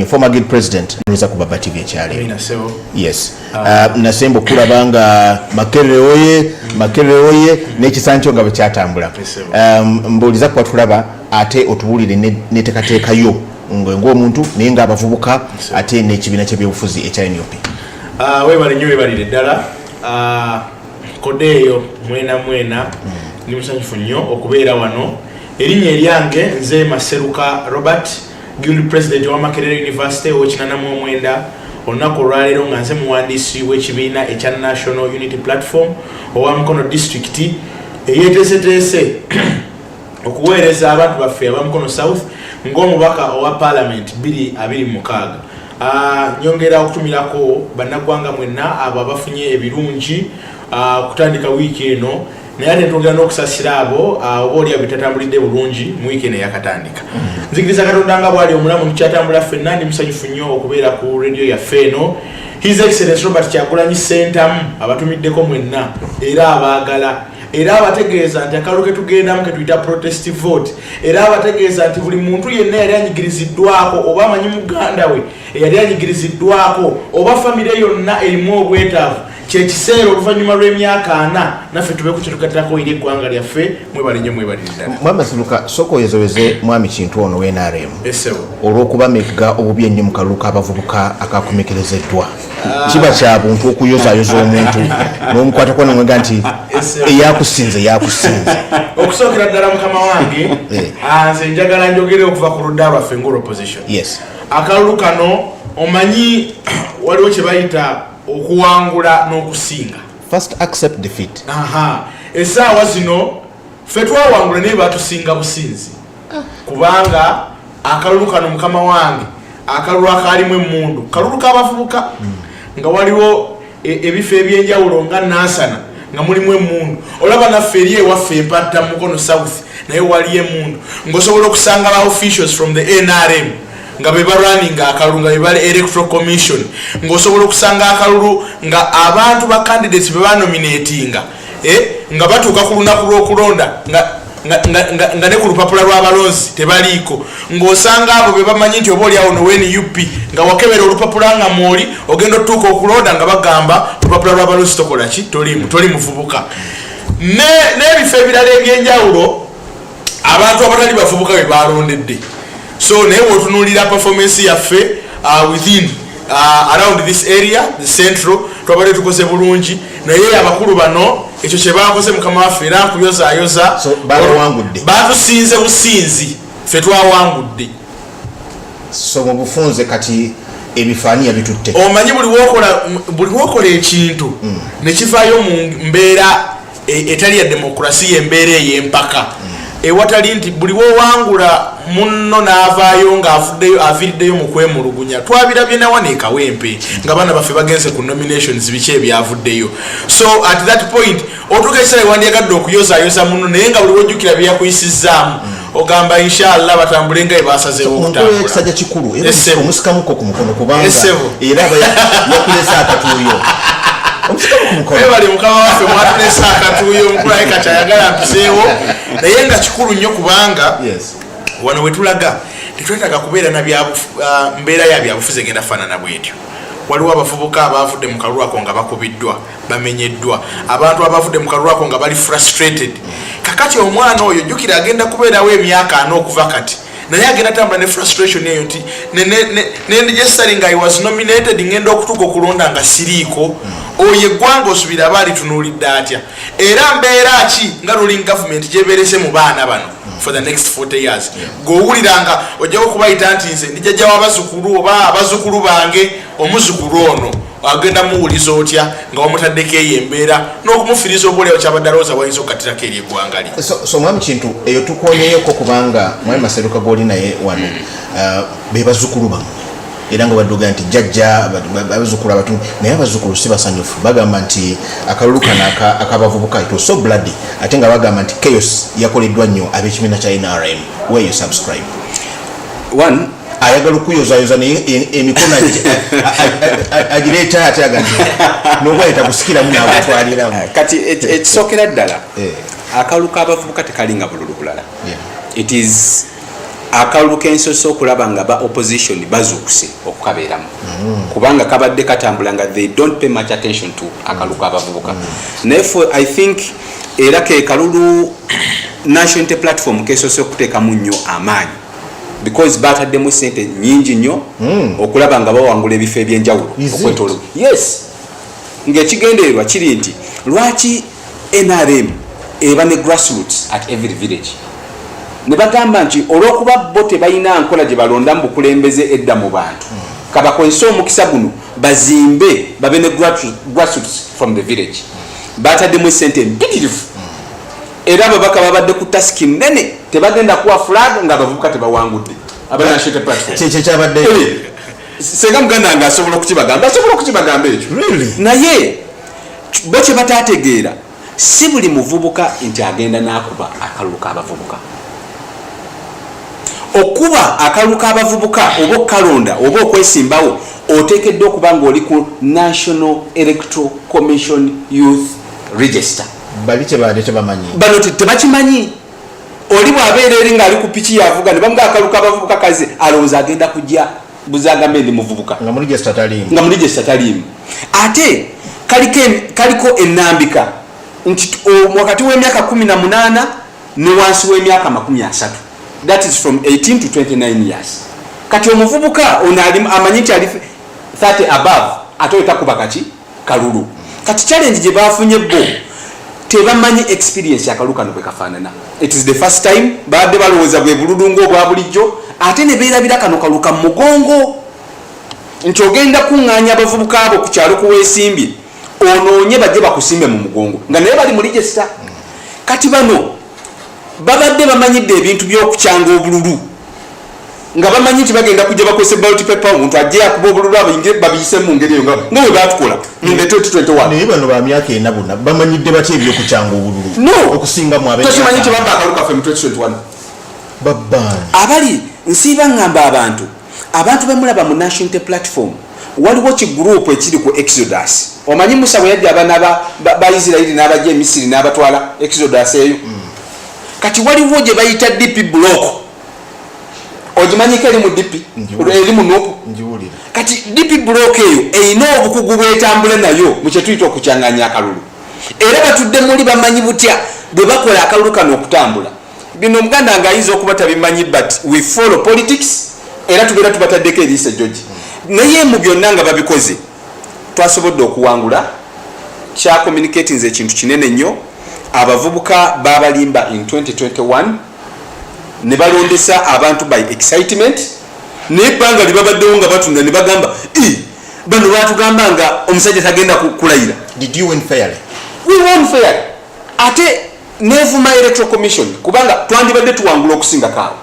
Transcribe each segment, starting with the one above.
former guild president Rosa Kubaba TV chale. Yes. Nasembo kulabanga Makerere oye n'ekisancho nga bekyatambula. Mbuliza kwa tulaba ate otubulire netekateeka yo ng'omuntu naye nga abavubuka ate n'ekibiina ky'ebyobufuzi ekya NUP. Webalire ddala kodeeyo mwena ndi musanyufu nnyo okubeera wano. Erinnya eryange nze Masruka Robert, Guild President wa Makerere University ow'Ekinana olunaku olwaleero nga nze muwandiisi w'ekibiina ekya National Unity Platform owa Mukono District eyeeteeseteese okuweereza abantu baffe aba Mukono South ng'omubaka owa Parliament 2026. Nyongera okutumirako bannaggwanga mwenna abo abafunye ebirungi kutandika wiiki eno naye ate ntongera n'okusasira abo obaolya bitatambulidde bulungi mu wiiki eno eyakatandika. Nzikiriza Katonda nga bwali omulamu tukyatambula ffenna ndi musanyufu nnyo okubeera ku radio yaffe eno. His Excellency Robert Kyagulanyi Ssentamu abatumiddeko mwenna era abaagala era abategeeza nti akalulu ke tugendamu ke tuyita protest vote era abategeeza nti buli muntu yenna yali anyigiriziddwako oba amanyi muganda we eyali anyigiriziddwako oba famire yonna erimu obwetaavu kyekiseera oluvannyuma lw'emyaka 4 naffe tube kyetugattako eri eggwanga lyaffe mwebalire Mwami Masruka soko oyezoweze mwami kintu ono we NRM olw'okuba megga obubi ennyo mu kalulu k'abavubuka akakomekerezeddwa kiba kya buntu okuyozaayoza omuntu n'omukwatako nomwega nti eyakusinze okusookera ddala mukama wange nze njagala njogere okuva ku ludda lwaffe ng'olwa opposition. Akalulu kano omanyi waliwo kye bayita okuwangula n'okusinga. First accept defeat. Essaawa zino ffe twawangula naye batusinga businzi kubanga akalulu kano mukama wange akalulu akaalimu emmundu kalulu k'abavubuka nga waliwo ebifo ebyenjawulo nga Nansana nga mulimu emmundu olaba naffe eri ewaffe empatta Mukono South naye waliyo emmundu ng'osobola okusanga ba officials from the NRM nga beba running akalulu nga beba electoral commission ng'osobola okusanga akalulu nga abantu ba candidates beba nominatinga nga batuuka ku lunaku lw'okulonda nga ne ku lupapula lw'abalonzi tebaliiko ng'osanga abo be bamanyi nti oba oli awo nowe NUP nga wakebera olupapula nga mwoli ogenda otuuka okulonda nga bagamba olupapula lw'abalonzi tokola ki toli muvubuka n'ebifo ebirala ebyenjawulo abantu abatali bavubuka be balondedde. So naye wotunuulira performance yaffe within around this area the central twabadde tukoze bulungi naye abakulu bano ekyo kye bakoze mukama waffe era nkuyozaayoza batusinze businzi ffe twawangudde. So mu bufunze kati ebifaani yabitutte omanyi buli wokola ekintu nekivaayo mu mbeera etali ya demokrasiya embeera ey'empaka ewatali nti buli wowangula munno n'avaayo ng'aviriddeyo mu kwemulugunya twabirabye nawana ekawempe nga baana baffe bagenze ku nominations biki ebyavuddeyo. So at that point otuuka ekiseera wandyagadde okuyozaayoza munno naye nga buli wojjukira bye yakuyisizaamu ogamba inshallah batambule nga ebasazeewo okutambula. Ekisajja kikulu omusikamuko ku mukono kubanga era yakulesa akatuuyo ebali mukama waffe mwatulesa akatuuyo omukulaye kati ayagala mpiseewo naye nga kikulu nnyo kubanga wano wetulaga tetwetaaga kubeera na mbeera ya byabufuzi egenda faanana bwetyo. Waliwo abavubuka abavudde mu kalulu ako nga bakubiddwa bamenyeddwa abantu abavudde mu kalulu ako nga bali frustrated. Kakati omwana oyo jjukira agenda kubeerawo emyaka 4 okuva kati naye agenda tambula ne frustration eyo nti necessary nga I was nominated ngenda okutuuka okulonda nga siriiko oyo eggwanga osubira abaali tunuulidde atya era mbeera ki nga ruling government gyebeerese mu baana bano for the next 40 years ng'owuliranga ojja okubayita nti nze ndijajja w'abazzukulu oba abazzukulu bange omuzzukulu ono agenda muwuliza otya nga wamutaddeko eyo embeera n'okumufiriza obuleewo kyabadde alowooza wayinza okukattirako eri eggwanga lye. So mwami kintu eyo tukoonyeyeko kubanga mwami Masruka g'oli naye wano be bazzukulu bammwe era nga badduga nti jjajja abazzukulu abatu naye abazzukulu si basanyufu bagamba nti akalulu kano akabavubuka it was so bloody ate nga bagamba nti chaos yakoleddwa nnyo ab'ekibiina kya NRM. Where you subscribe? One ayagala okuyozaayoza naye emikono agireeta ate agandi n'obwayita kusikiramu n'abutwaliramu kati ekisookera ddala akalulu k'abavubuka tekalinga bululu bulala. It is akalulu kensoso okulaba nga ba opposition bazuukuse okukabeeramu kubanga kabadde katambula nga they don't pay much attention to akalulu k'abavubuka naye I think era ke kalulu national unity platform kesoose okuteekamu nnyo amaanyi because bataddemu sente nyingi nnyo okulaba nga bawangula ebifo ebyenjawulo okwetolwa yes ng'ekigendererwa kiri nti lwaki NRM eba ne grassroots at every village ne bagamba nti olw'okuba bo tebalina nkola gye balonda mu bukulembeze edda mu bantu kabakozesa omukisa guno bazimbe babe ne grassroots from the village bataddemu sente mpitirivu era ababaka babadde ku tasiki nnene tebagenda kuwa flag nga abavubuka tebawangudde abanashete platform kyabadde senga muganda nga asobola okukibagamba ekyo naye bo kye bataategeera si buli muvubuka nti agenda n'akuba akalulu k'abavubuka okuba akalulu k'abavubuka oba okukalonda oba okwesimbawo oteekeddwa okuba ng'oli ku National Electoral Commission Youth Register bali kyebadde tebamanyi bano tebakimanyi oli bw'abeera eri ng'ali ku piki yavuga ne bamuga akalulu k'abavubuka kaze alowooza agenda kujja buzagambe ndi muvubuka nga muri register taliimu ate kaliko ennambika nti wakati w'emyaka 18 ne wansi w'emyaka 30 that is from 18 to 29 years kati omuvubuka ono amanyi nti ali 30 above ate takuba kati kalulu kati challenge gye bafunye bo tebamanyi experience yakalulu kano bwe kafaanana it is the first time badde balowooza bwe bululungu obwa bulijjo ate ne beerabira kano kaluka mu mugongo nti ogenda kuŋŋaanya abavubuka abo ku kyalo kuweesimbye onoonye bajje bakusimbe mu mugongo nga naye bali mu register kati bano babadde bamanyidde ebintu by'okukyanga obululu nga bamanyi nti bagenda kujja bakozesa ballot paper omuntu ajje akuba obululu abayingire babiyise mu ngeri eyo nga bwe baatukola mu 2021 naye bano ba myaka ena bonna bamanyidde batya ebyokukyanga obululu okusinga mu tokimanyi nti babba akaluka ffe mu 2021 babbaani abali nsiiba ŋŋamba abantu bemulaba mu National Unity Platform waliwo kigurupu ekiri ku Exodus omanyi Musa bwe yajja abaana ba Isirayiri n'abajja e Misiri n'abatwala Exodus eyo kati waliwo gye bayita DP block ogimanyiko eri mu DP eri mu NUP kati DP block eyo eyina obukugu bwetambula nayo mu kye tuyita okukyanganya akalulu era batudde muli bamanyi butya bwe bakola akalulu kano okutambula bino omuganda nga ayinza okuba tabimanyi but we follow politics era tubeera tubataddeko eriisa George naye mu byonna nga babikoze twasobodde okuwangula kya communicating ekintu kinene nnyo abavubuka babalimba in 2021 ne balondesa abantu by excitement n'ebbanga libabaddewo nga batunda ne bagamba bano batugamba nga omusajja tagenda kulayira. Did you win fairly? We won fairly. Ate nevuma electoral commission kubanga twandibadde tuwangula okusinga kaawo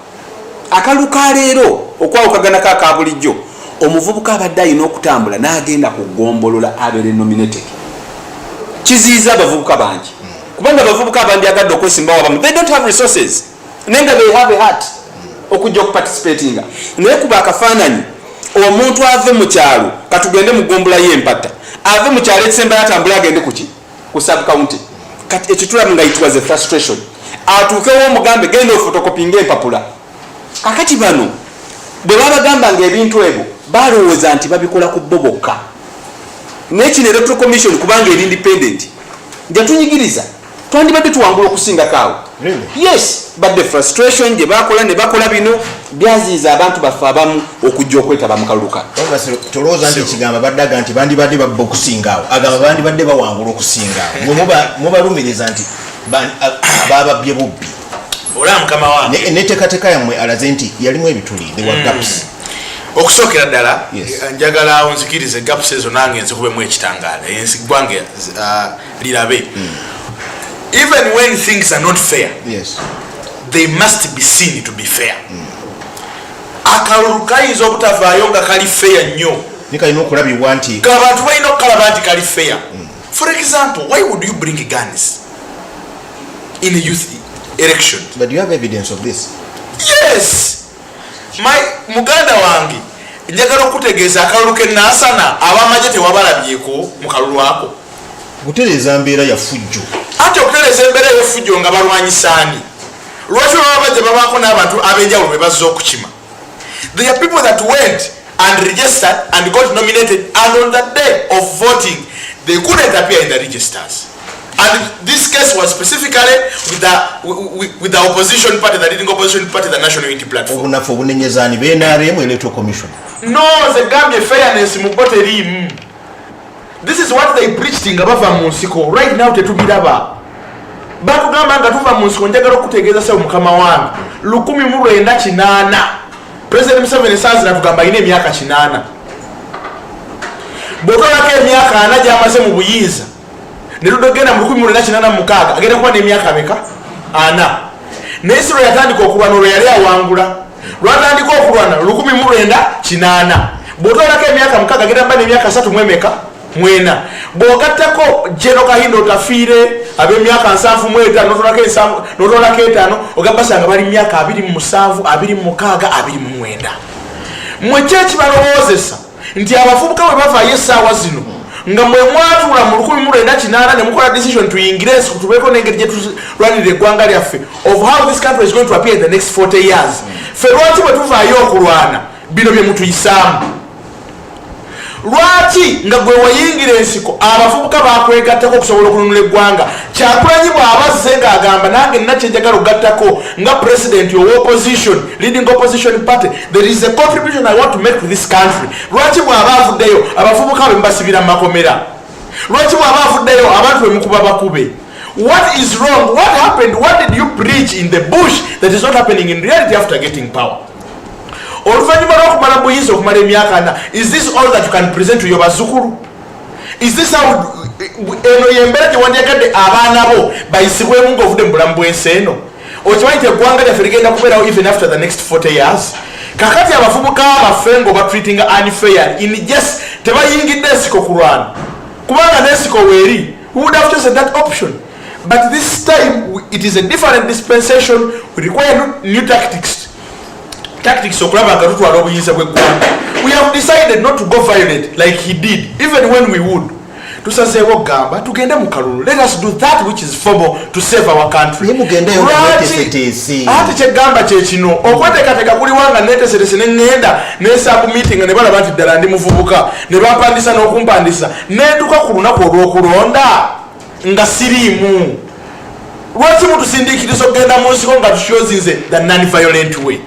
akaluka leero okwawukagana ka bulijjo omuvubuka abadde alina okutambula n'agenda kugombolola abeere nominated kiziiza abavubuka bangi kubanga abavubuka abandi agadde okwesimbawo abamu they don't have resources nenga they have a heart okujja okuparticipatinga naye kuba akafaananyi omuntu ave mu kyalo katugende mu gombola y'empata ave mu kyalo ekisemba yatambula agende kuki ku sub county kati ekitulamu nga it was a frustration atuukewo omugambe genda ofotokopinga empapula kakati bano bwe babagamba ng'ebintu ebyo balowooza nti babikola ku bo bokka n'ekino electoral commission kubanga eri independent njatunyigiriza twandibadde tuwangula okusinga kaawo. Yes, but the frustration gye bakola ne bakola bino byaziiza abantu baffe abamu okujja okwetaba mu kalulu kano. Tolowooza nti ekigamba baddaga nti bandibadde babba okusingaawo agamba bandibadde bawangula okusingaawo mubalumiriza nti bababbye bubbi olaba mukama wange neteekateeka yammwe alaze nti yalimu ebituli there were gaps. Okusookera ddala njagala onzikirize gaps ezo nange nzikubemu ekitangaala ensi gwange lirabe. Even when things are not fair, yes, they must be seen to be fair. Akalulu kayinza obutavaayo nga kali fair nnyo nikalina okulabibwa nti abantu balina okukalaba nti kali fair. For example, why would you bring guns in a youth election? But do you have evidence of this? Yes. Muganda wange njagala okutegeeza akalulu kennaasana abamagye tewabalabyeko mu kalulu ako. Kutereeza mbeera ya fujjo. Ate okutereeza embeera y'effujjo nga balwanyisaani lwaki babajja babako n'abantu ab'enjawulo be bazza okukima. There are people that went and registered and got nominated, and on the day of voting they couldn't appear in the registers. And this case was specifically with the opposition party, the leading opposition party, the National Unity Platform. NRM Electoral Commission. No, the Gambia fairness muboterim. This is what they preached in Gabava Musiko. Right now, Tetubidaba. Bakugamba ngatuva Musiko njagala okutegeeza se mukama wange. 1998. President Museveni sazi natugamba ine emyaka 8. Botolako emyaka 4 gy'amaze mu buyiiza. Ne ludogenda mu 1986 agenda kuba n'emyaka meka? 4. N'Isiro yatandika okulwana olwo yali awangula. Lwatandika okulwana 1998. Botolako emyaka 6 agenda kuba n'emyaka 3 mu emeka? 4. Bw'ogattako Jeno Kahindo Tafiire ab'emyaka 7 n'otolako 5 ogabasanga bali myaka 27, 26, 29. Mwe kyeki balowoozesa nti abavubuka bwe bavaayo essaawa zino nga mwe mwatuula mu 1998 ne mukola decision tuyingire tubeeko n'engeri gye tulwanirira eggwanga lyaffe of how this country is going to appear in the next 40 years. Ffe lwaki bwe tuvaayo okulwana bino bye mutuyisaamu? Lwaki nga gwe wayingira ensiko abavubuka bakwegattako okusobola okununula eggwanga? Kyakulanyi bw'abazze ng'agamba nange nina kyenjagala okugattako nga president opposition, leading opposition party, there is a contribution I want to make to this country. Lwaki bw'aba avuddeyo abavubuka be mbasibira mu makomera? Lwaki bw'aba avuddeyo abantu be mukuba bakube? What is wrong? What happened? What did you preach in the bush that is not happening in reality after getting power? Oluvanyuma lw'okumala buyizi okumala emyaka 4, is this all that you can present to your bazukulu? Is this how eno yembera gye wandyagadde abaana bo bayisibwemu ng'ovudde mu bulamu bw'ensi eno? Okimanyi nti eggwanga lyaffe ligenda kubeerawo even after the next 40 years? Kakati abavubuka baffe ng'obatreating unfair in just tebayingidde ensiko kulwana kubanga n'ensiko weeri. Who would have chosen that option? But this time it is a different dispensation. We require new tactics okulaba nga tutwala obuyinza bw'eggwanga. We have decided not to go violent like he did, even when we would. Tusazeewo gamba tugende mu kalulu. Let us do that which is formal to save our country. Ate kyegamba kye kino okweteekateeka kuli wanga neeteeserese ne ŋŋenda n'esaabu meeting ne balaba nti ddala ndi muvubuka ne bampandisa n'okumpandisa n'entuka ku lunaku olw'okulonda nga siriimu. Lwaki mutusindiikiriza okugenda mu nsiko nga tushozinze the non-violent way?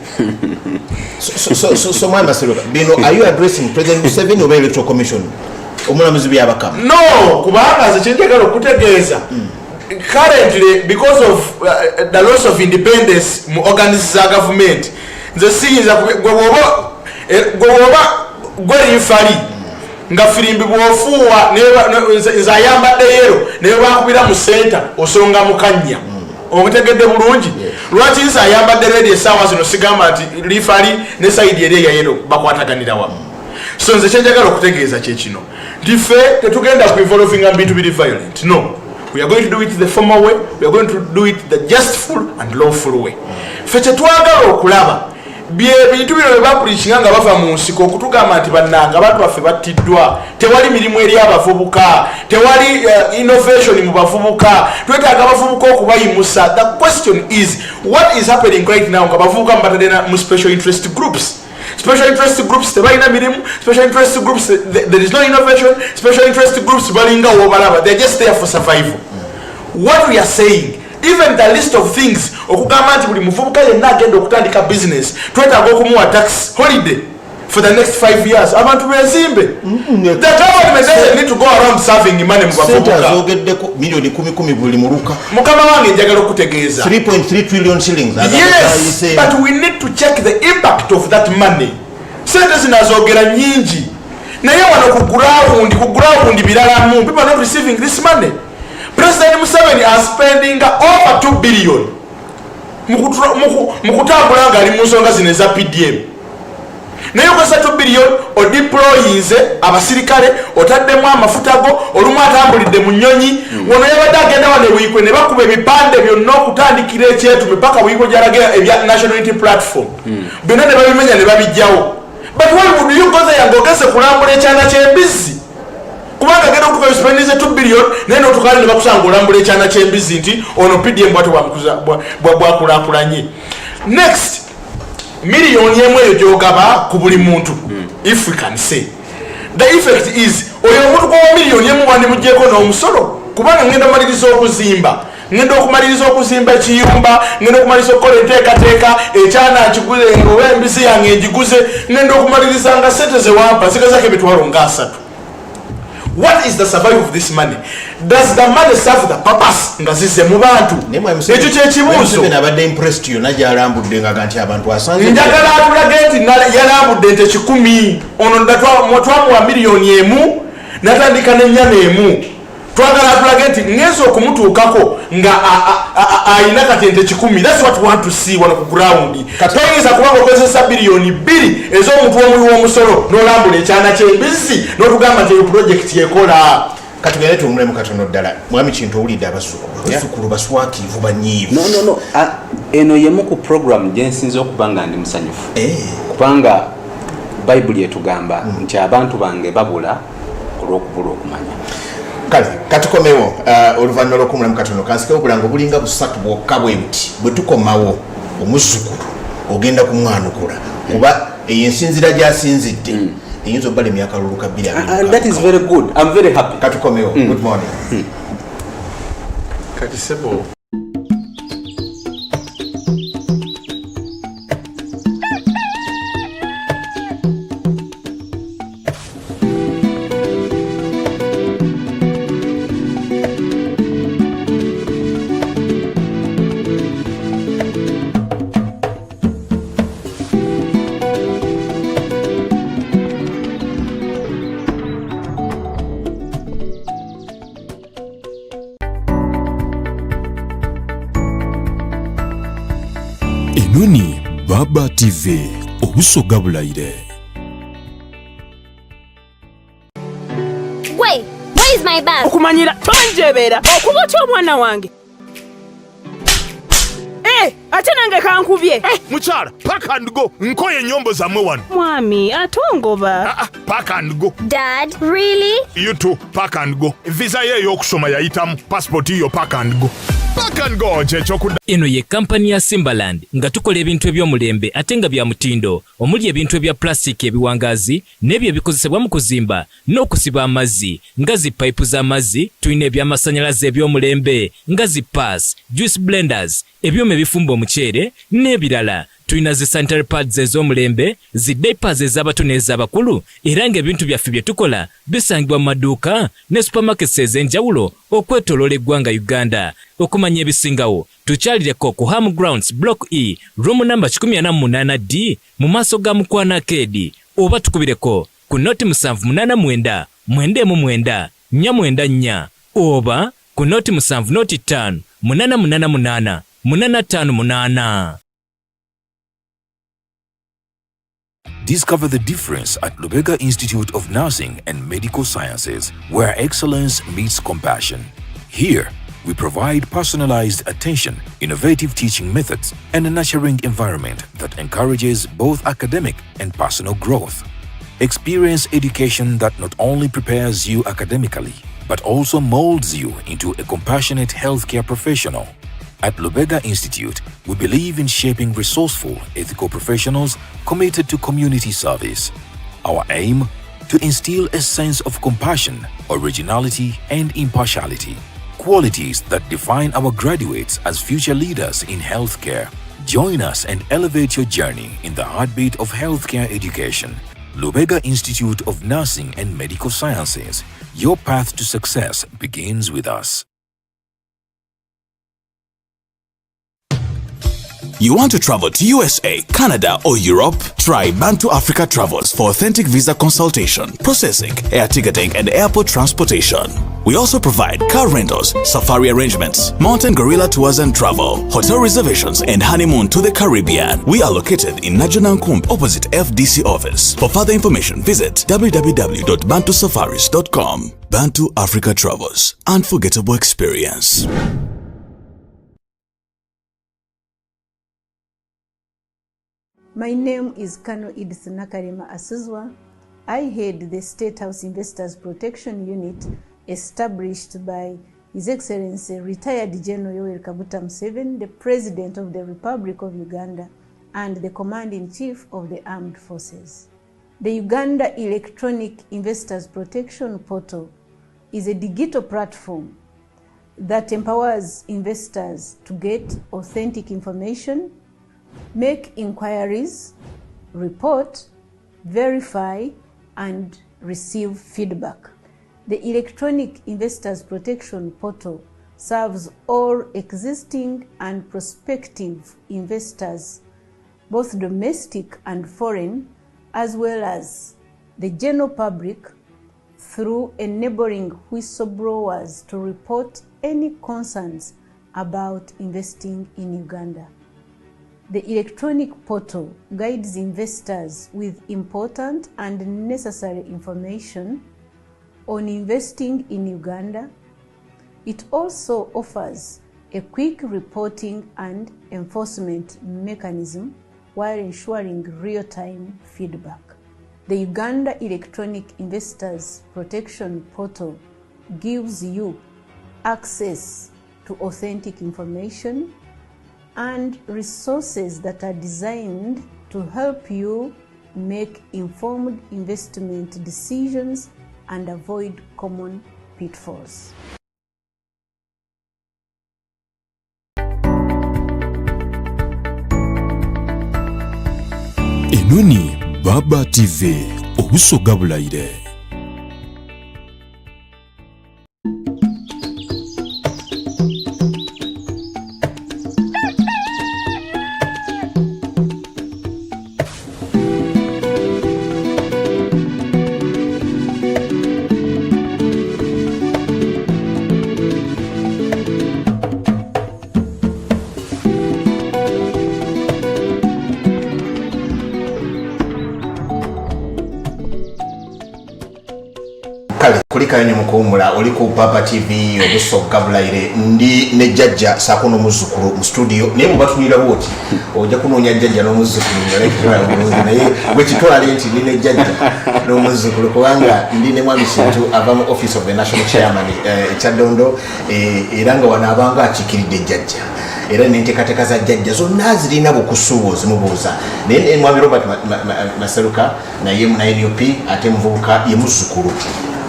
So my Masruka, are you addressing President Museveni or Electoral Commission? Omulamuzi byabakama? No, kubanga nze kyenjagala okutegeeza. Currently, because of the loss of independence mu organizes za government, nze siyinza gwewoba gweriifali nga firimbi bw'ofuuwa nze ayambadde yero naye bakubira mu center osonga mukanya. Omutegedde bulungi? Lwaki nze ayambadde redio essaawa zino sigamba nti liifali ne sayidi eri eyayero bakwataganira wamu? So nze kyenjagala okutegeeza kye kino nti ffe tetugenda ku involvinga mu bintu biri violent. No, we are going to do it the formal way, we are going to do it the justful and lawful way. Ffe kyetwagala okulaba bintu bino bye bapulikinga nga bava mu nsiko okutugamba nti bannanga abantu baffe battiddwa, tewali mirimu eri abavubuka, tewali innovation mu bavubuka, twetaaga abavubuka okubayimusa. The question is what is happening right now nga bavubuka mbatadde mu special interest groups. Special interest groups tebalina mirimu, special interest groups there is no innovation, special interest groups balinga wobalaba, they are just there for survival. What we are saying, even the list of things okugamba nti buli muvubuka yenna agenda okutandika business twetaaga okumuwa tax holiday for the next 5 years abantu bezimbe. The government doesn't need to go around serving money mu bavubuka. Zogeddeko milioni 10 buli muruka. Mukama wange njagala okutegeeza 3.3 trillion shillings. Yes, but we need to check the impact of that money. Sente zinazogera nyingi naye wano ku ground biralamu, people are not receiving this money. President Museveni is spending over 2 billion mukutambula nga ali mu nsonga zino eza PDM. Naye okozesa 2 billion odeployinze abasirikale, otaddemu amafuta go, olumu atambulidde mu nnyonyi. Wano yabadde agenda wano Buyikwe ne bakuba ebipande byonna okutandikira ekyetume paka Buyikwe gyalagira ebya National Unity Platform. Byonna ne babimenya ne babijjawo. But why would you go there ng'ogeze kulambula ekyana ky'embizzi? Kubanga genda okutuka spending 2 billion neno tukali ne bakusanga olambula ekyana ky'embizi nti ono PDM bwate bwakulakulanye. Next, million yemwe eyo gyogaba ku buli muntu. If we can say the effect is oyo omuntu kwa million yemwe wandi mujjeko n'omusolo kubanga ngenda maliriza okuzimba. Ngendo okumaliriza okuzimba ekiyumba, ngendo okumaliriza okukola enteekateeka ekyana kiguze ngoba embisi yange egiguze, ngendo okumaliriza nga sente ze wampa zigazako emitwalo nga 3. What is the survival of this money? Does the money serve the purpose nga zize mu bantu? Ekyo kyekibuuzo. Abadde impressed yo najalambudde nga nti abantu asanze. Njagala atulage nti yalambudde nti 10 ono twamuwa miliyoni emu natandika n'ennyana emu. Twagala atulage nti ngezo okumutuukako nga ayina katente 10. That's what we want to see on the ground. Katoyinza kubanga okozesa biliyoni 2 ez'omuntu omuli w'omusolo n'olambula ekyana ky'embizzi n'otugamba nti eyo project yekola. Katugende tumulemu katono ddala. Mwami Kintu owulidde abasukulu baswakivu banyiivu. No. Eno yemu ku program gye nsinze okuba nga ndi musanyufu. Kubanga Bayibuli etugamba nti abantu bange babula olw'okubula okumanya. Kale katukomewo oluvannyuma lw'okumulamu katono kansike obulango bulinga busatu bwokka bwe buti bwe tukomawo omuzzukulu ogenda kumwanukula kuba ensinzira gy'asinzidde eyinza obbala emyaka luluka 2. And that is very good. I'm very happy. Katukomewo. Good morning. Kati sebo. Enoni Baba TV obusoga bulayire. Wait, where is my bag? Okumanyira tonjebera okubotya omwana wange. Ate nange kankubye. Mukyala, pack and go. Nkoye nyombo zammwe wano. Mwami atongoba. Pack and go. Dad, really? You too, pack and go. Visa ye y'okusoma yayitamu, passport yo pack and go. Pack and go kyekyokuda. Eno ye kampani ya Simbaland nga tukola ebintu eby'omulembe ate nga bya mutindo omuli ebintu ebya plastic ebiwangazi n'ebyo ebikozesebwa mu kuzimba n'okusiba amazzi nga zi pipe z'amazzi tulina eby'amasannyalaze eby'omulembe nga zi pass, juice blenders, ebyuma ebifumba omuceere n'ebirala. Tulina zi sanitary pads ez'omulembe, zi diapers ez'abato n'ez'abakulu era ng'ebintu byaffe bye tukola bisangibwa mu maduuka ne supermarkets ez'enjawulo okwetoloola eggwanga Uganda. Okumanya ebisingawo tukyalireko ku Ham Grounds Block E room number 148D mu maaso ga Mukono Arcade oba tukubireko ku noti 789 999 494 oba ku noti 705 888 858. Discover the difference at Lubega Institute of Nursing and Medical Sciences, where excellence meets compassion. Here, we provide personalized attention, innovative teaching methods, and a nurturing environment that encourages both academic and personal growth. Experience education that not only prepares you academically, but also molds you into a compassionate healthcare professional. At Lubega Institute, we believe in shaping resourceful, ethical professionals committed to community service. Our aim? To instill a sense of compassion, originality, and impartiality. Qualities that define our graduates as future leaders in healthcare. Join us and elevate your journey in the heartbeat of healthcare education. Lubega Institute of Nursing and Medical Sciences. Your path to success begins with us. You want to travel to USA, Canada, or Europe? Try Bantu Africa Travels for authentic visa consultation, processing, air ticketing, and airport transportation. We also provide car rentals, safari arrangements, mountain gorilla tours and travel, hotel reservations, and honeymoon to the Caribbean. We are located in Najanankumbi, opposite FDC office. For further information, visit www.bantusafaris.com. Bantu Africa Travels. Unforgettable experience. My name is Colonel Edith Nakarima Asuzwa. I head the State House Investors Protection Unit established by His Excellency Retired General Yoweri Kaguta Museveni, the President of the Republic of Uganda and the Commander-in-Chief of the Armed Forces. The Uganda Electronic Investors Protection Portal is a digital platform that empowers investors to get authentic information, make inquiries, report, verify, and receive feedback. The Electronic Investors Protection Portal serves all existing and prospective investors, both domestic and foreign, as well as the general public, through enabling whistleblowers to report any concerns about investing in Uganda. The electronic portal guides investors with important and necessary information on investing in Uganda. It also offers a quick reporting and enforcement mechanism while ensuring real-time feedback. The Uganda Electronic Investors Protection Portal gives you access to authentic information and resources that are designed to help you make informed investment decisions and avoid common pitfalls. Enoni Baba TV obusoga bulaire. Kulika yenye mukuumula oli ku Papa TV obusoga bulaire ndi ne jjajja sako n'omuzukulu mu studio naye mubatulira bwoti ojja kunoonya jjajja n'omuzukulu ngalekera bulungi naye bwe kitwale nti ndi ne jjajja n'omuzukulu kubanga ndi ne mwami Kintu ava mu Office of the National Chairman Kyadondo era nga wanaabanga akikiridde jjajja era n'enteekateeka za jjajja zonna zirina bukusuubuzi mubuuza naye mwami Robert Masruka naye mu NUP ate muvubuka ye muzzukulu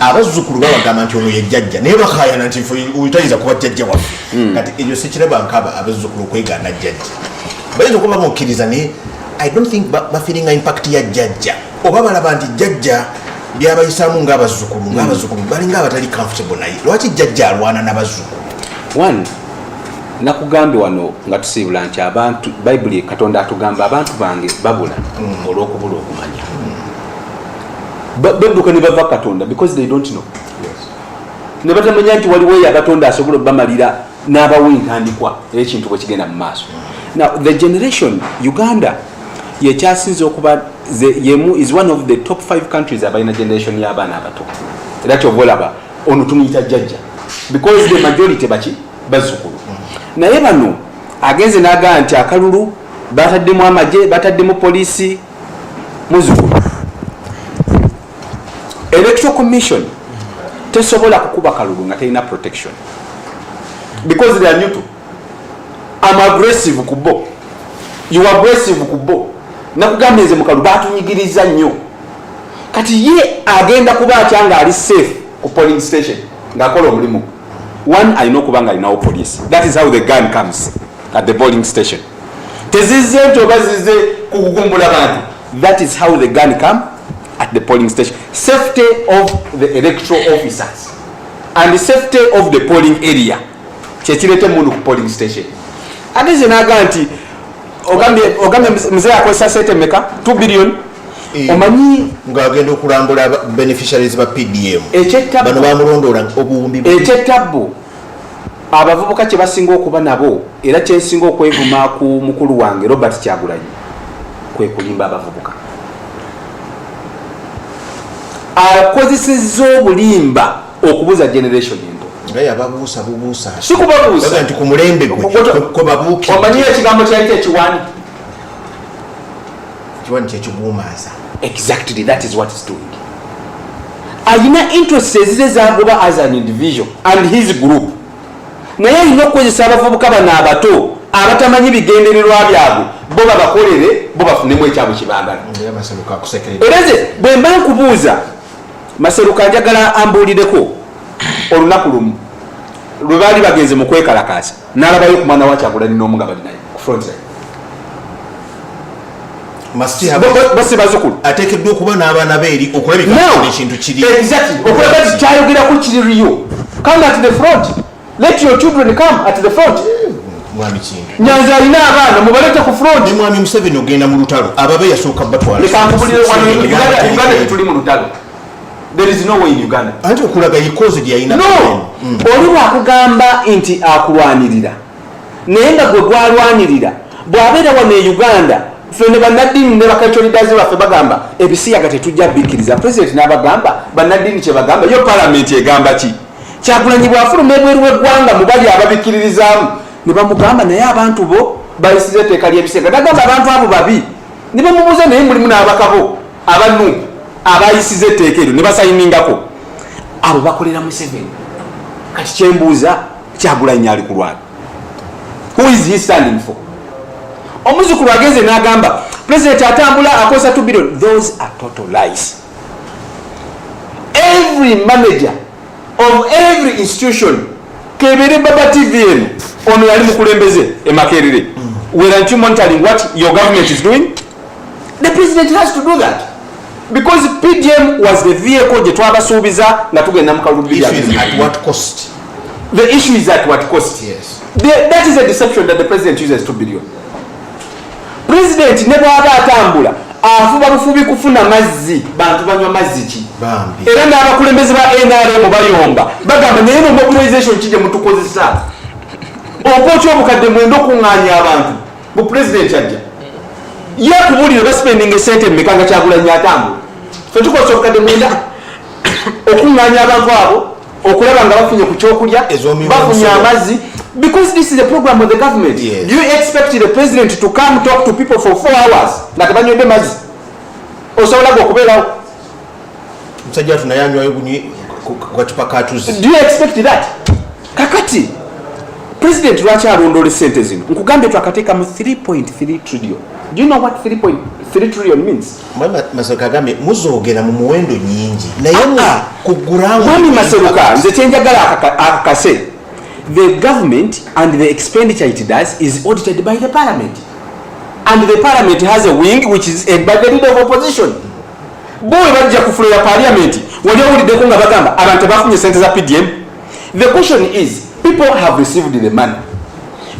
abazzukulu babagamba nti ono ye jjajja naye bakayana nti uyitayiza kuba jjajja waffe kati ekyo sikiraba nkaba abazzukulu okwegaana jjajja bayinza okuba bamukkiriza naye I don't think bafiringa impact ya jjajja oba balaba nti jjajja byabayisaamu ng'abazzukulu balinga abatali comfortable naye lwaki jjajja alwana n'abazzukulu. One, nakugambe wano nga tusiibula nti abantu Bayibuli Katonda atugamba abantu bange babula olw'okubula okumanya. Badduka ne bava Katonda because they don't know. Ne batamanya nti waliwo ya Katonda asobola bamalira n'abawo entandikwa ekintu bwe kigenda mu maaso. Now the generation Uganda ye kyasinze okuba yemu is one of the top 5 countries abalina generation y'abaana abato. Era kyovolaba ono tumuyita jjajja because the majority bazzukulu. Naye bano agenze n'agaa nti akalulu bataddemu amagye bataddemu poliisi muzzukulu. Electoral Commission tesobola kukuba kalulu nga terina protection because they are neutral. I'm aggressive kubo, you are aggressive kubo. Nakugambye nze mukalu batunyigiriza nnyo kati ye agenda kuba atyanga ali safe ku polling station ng'akola omulimu. One, I know kubanga alinawo police. That is how the gun comes at the polling station. Tezize nti oba zize kukugumbula bantu. That is how the gun come at the polling station. Safety of the electoral officers and the safety of the polling area. Chechirete mundu ku polling station. Ageze naga nti ogambe mzee akozesa sente meka 2 billion omanyi ngagenda okulambula beneficiaries ba PDM bano bamulondola obuwumbi ekyettabbu abavubuka kye basinga okuba nabo era kyensinga okwevuma ku mukulu wange Robert Kyagulanyi kwe kulimba abavubuka akozesezza obulimba okubuza generation ento ngaye ababuusa bubuusa sikubabuusa nti ku mulembe gwe babuuki omanyi ekigambo kyayita ekiwani kyekigumaasa. Exactly, that is what it's doing. ayina interest ezize zagoba as an individual and his group naye alina okukozesa abavubuka bano abato abatamanyi bigendererwa byabwe bo babakolere bo bafunemu ekyabwe kibagala ereze bwe mba nkubuuza Masruka njagala ambuulireko olunaku lumu lwe baali bagenze mu kwekalakaasa n'alabayo ku mwana wa Kyagulanyi n'omu nga bali naye ku front line basi bazukulu ateekeddwa okuba n'abaana beeri okulabika ekintu kiri okulaba nti kyayogeraku kiririyo come at the front let your children come at the front mwami kintu Nyanza alina abaana mubalete ku front ne mwami Museveni ogenda mu lutalo ababe yasooka batwala lekambulire wano Uganda tuli mu lutalo. There is no way in Uganda. Anti okulaga yikoze lyayina no oli wakugamba nti akulwanirira naye nga gwe gwalwanirira bw'abeera wano e Uganda fene bannaddiini ne bakacholidazi baffe bagamba ebisiyaga tetujja bikkiriza president n'abagamba bannaddiini kye bagamba yo palamenti egamba ki Kyagulanyi bw'afuluma ebweru w'eggwanga mu bali ababikkiririzaamu ne bamugamba naye abantu bo bayisiza etteeka ly'ebisiyaga nagamba abantu abo babi ne bamubuuza naye mulimu n'abakabo aba NUP abayisiza etteeka eryo ne basayiningako abo bakolera Museveni kati kyembuuza Kyagulanyi ali kulwana who is he standing for omuzukulu agenze n'agamba president atambula akosa 2 billion those are total lies every manager of every institution kebere baba tvn ono yali mukulembeze emakerere weren't you monitoring what your government is doing the president has to do that because PDM was the vehicle je twabasuubiza nga tugenda mu kalubiri at what cost the issue is at what cost yes that is a deception that the president uses 2 billion president ne bwaba atambula afuba bufubi kufuna mazzi bantu banywa mazzi ki bambi era n'abakulembeze ba NRM bayomba bagamba naye no mobilization kije mutukozesa okocho obukadde mwendo kuŋŋaanya abantu bu president ajja yakubulira baspending esente mmekanga Kyagulanyi atambula fe tukocho obukadde mwenda okuŋŋaanya abantu abo okulaba nga bafunye ku kyokulya bafunye amazzi because this is a program of the government. Yes. Do you expect the president to come talk to people for 4 hours like banywedde mazzi osobola okubeerawo musajja tunayanywa ebunyi kwacupa katuzi do you expect that kakati president lwaki alondola sente zino nkugambe twakateeka mu 3.3 trillion. Do you know what 3.3 trillion means? Masruka agambe muzoogera mu muwendo nyingi naye kugulamu mwami Masruka nze kyenjagala akakase the government and the expenditure it does is audited by the parliament and the parliament has a wing which is headed by the leader of opposition boy bajja kufulira parliament wali owuliddeko nga bagamba abantu bafunye sente za PDM. The question is people have received the money.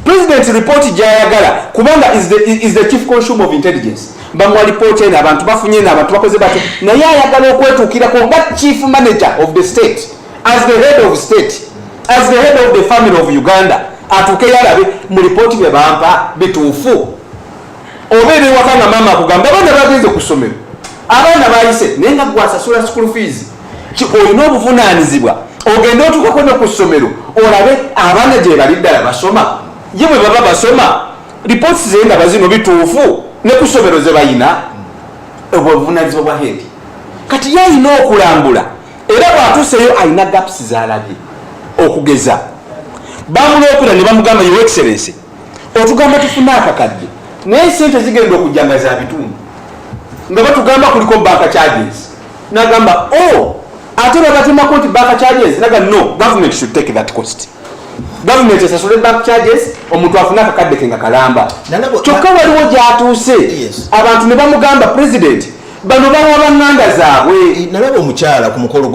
President report jayagala kubanga is the chief consumer of intelligence bamwa report ena abantu bafunye na abantu bakoze bati naye ayagala okwetuukira ko nga chief manager of the state as the head of state as the head of the family of Uganda atuke yalabe mu report bye bampa bituufu obere wakanga mama kugamba bana bagenze ku ssomero abaana bayise naye nga gwasasula school fees ki olina obuvunaanyizibwa ogenda otuukako ne ku ssomero olabe abaana gye bali ddala basoma ye bwe baba basoma reports ze nga bazino bituufu ne ku ssomero ze bayina obuvunaanyizibwa bwa head kati ye alina okulambula era bw'atuuseyo alina gaps z'alabye okugeza bamuloopera ne bamugamba your excellency otugamba tufune akakadde naye sente zigenda okujjanga za bitundu nga batugamba kuliko bank charges nagamba ate bagatemako nti bank charges naga no government should take that cost government esasule bank charges omuntu afune akakadde ke nga kalamba kyokka waliwo gyatuuse abantu ne bamugamba president bano bawa banganda zaabwe nalaba omukyala ku mukolo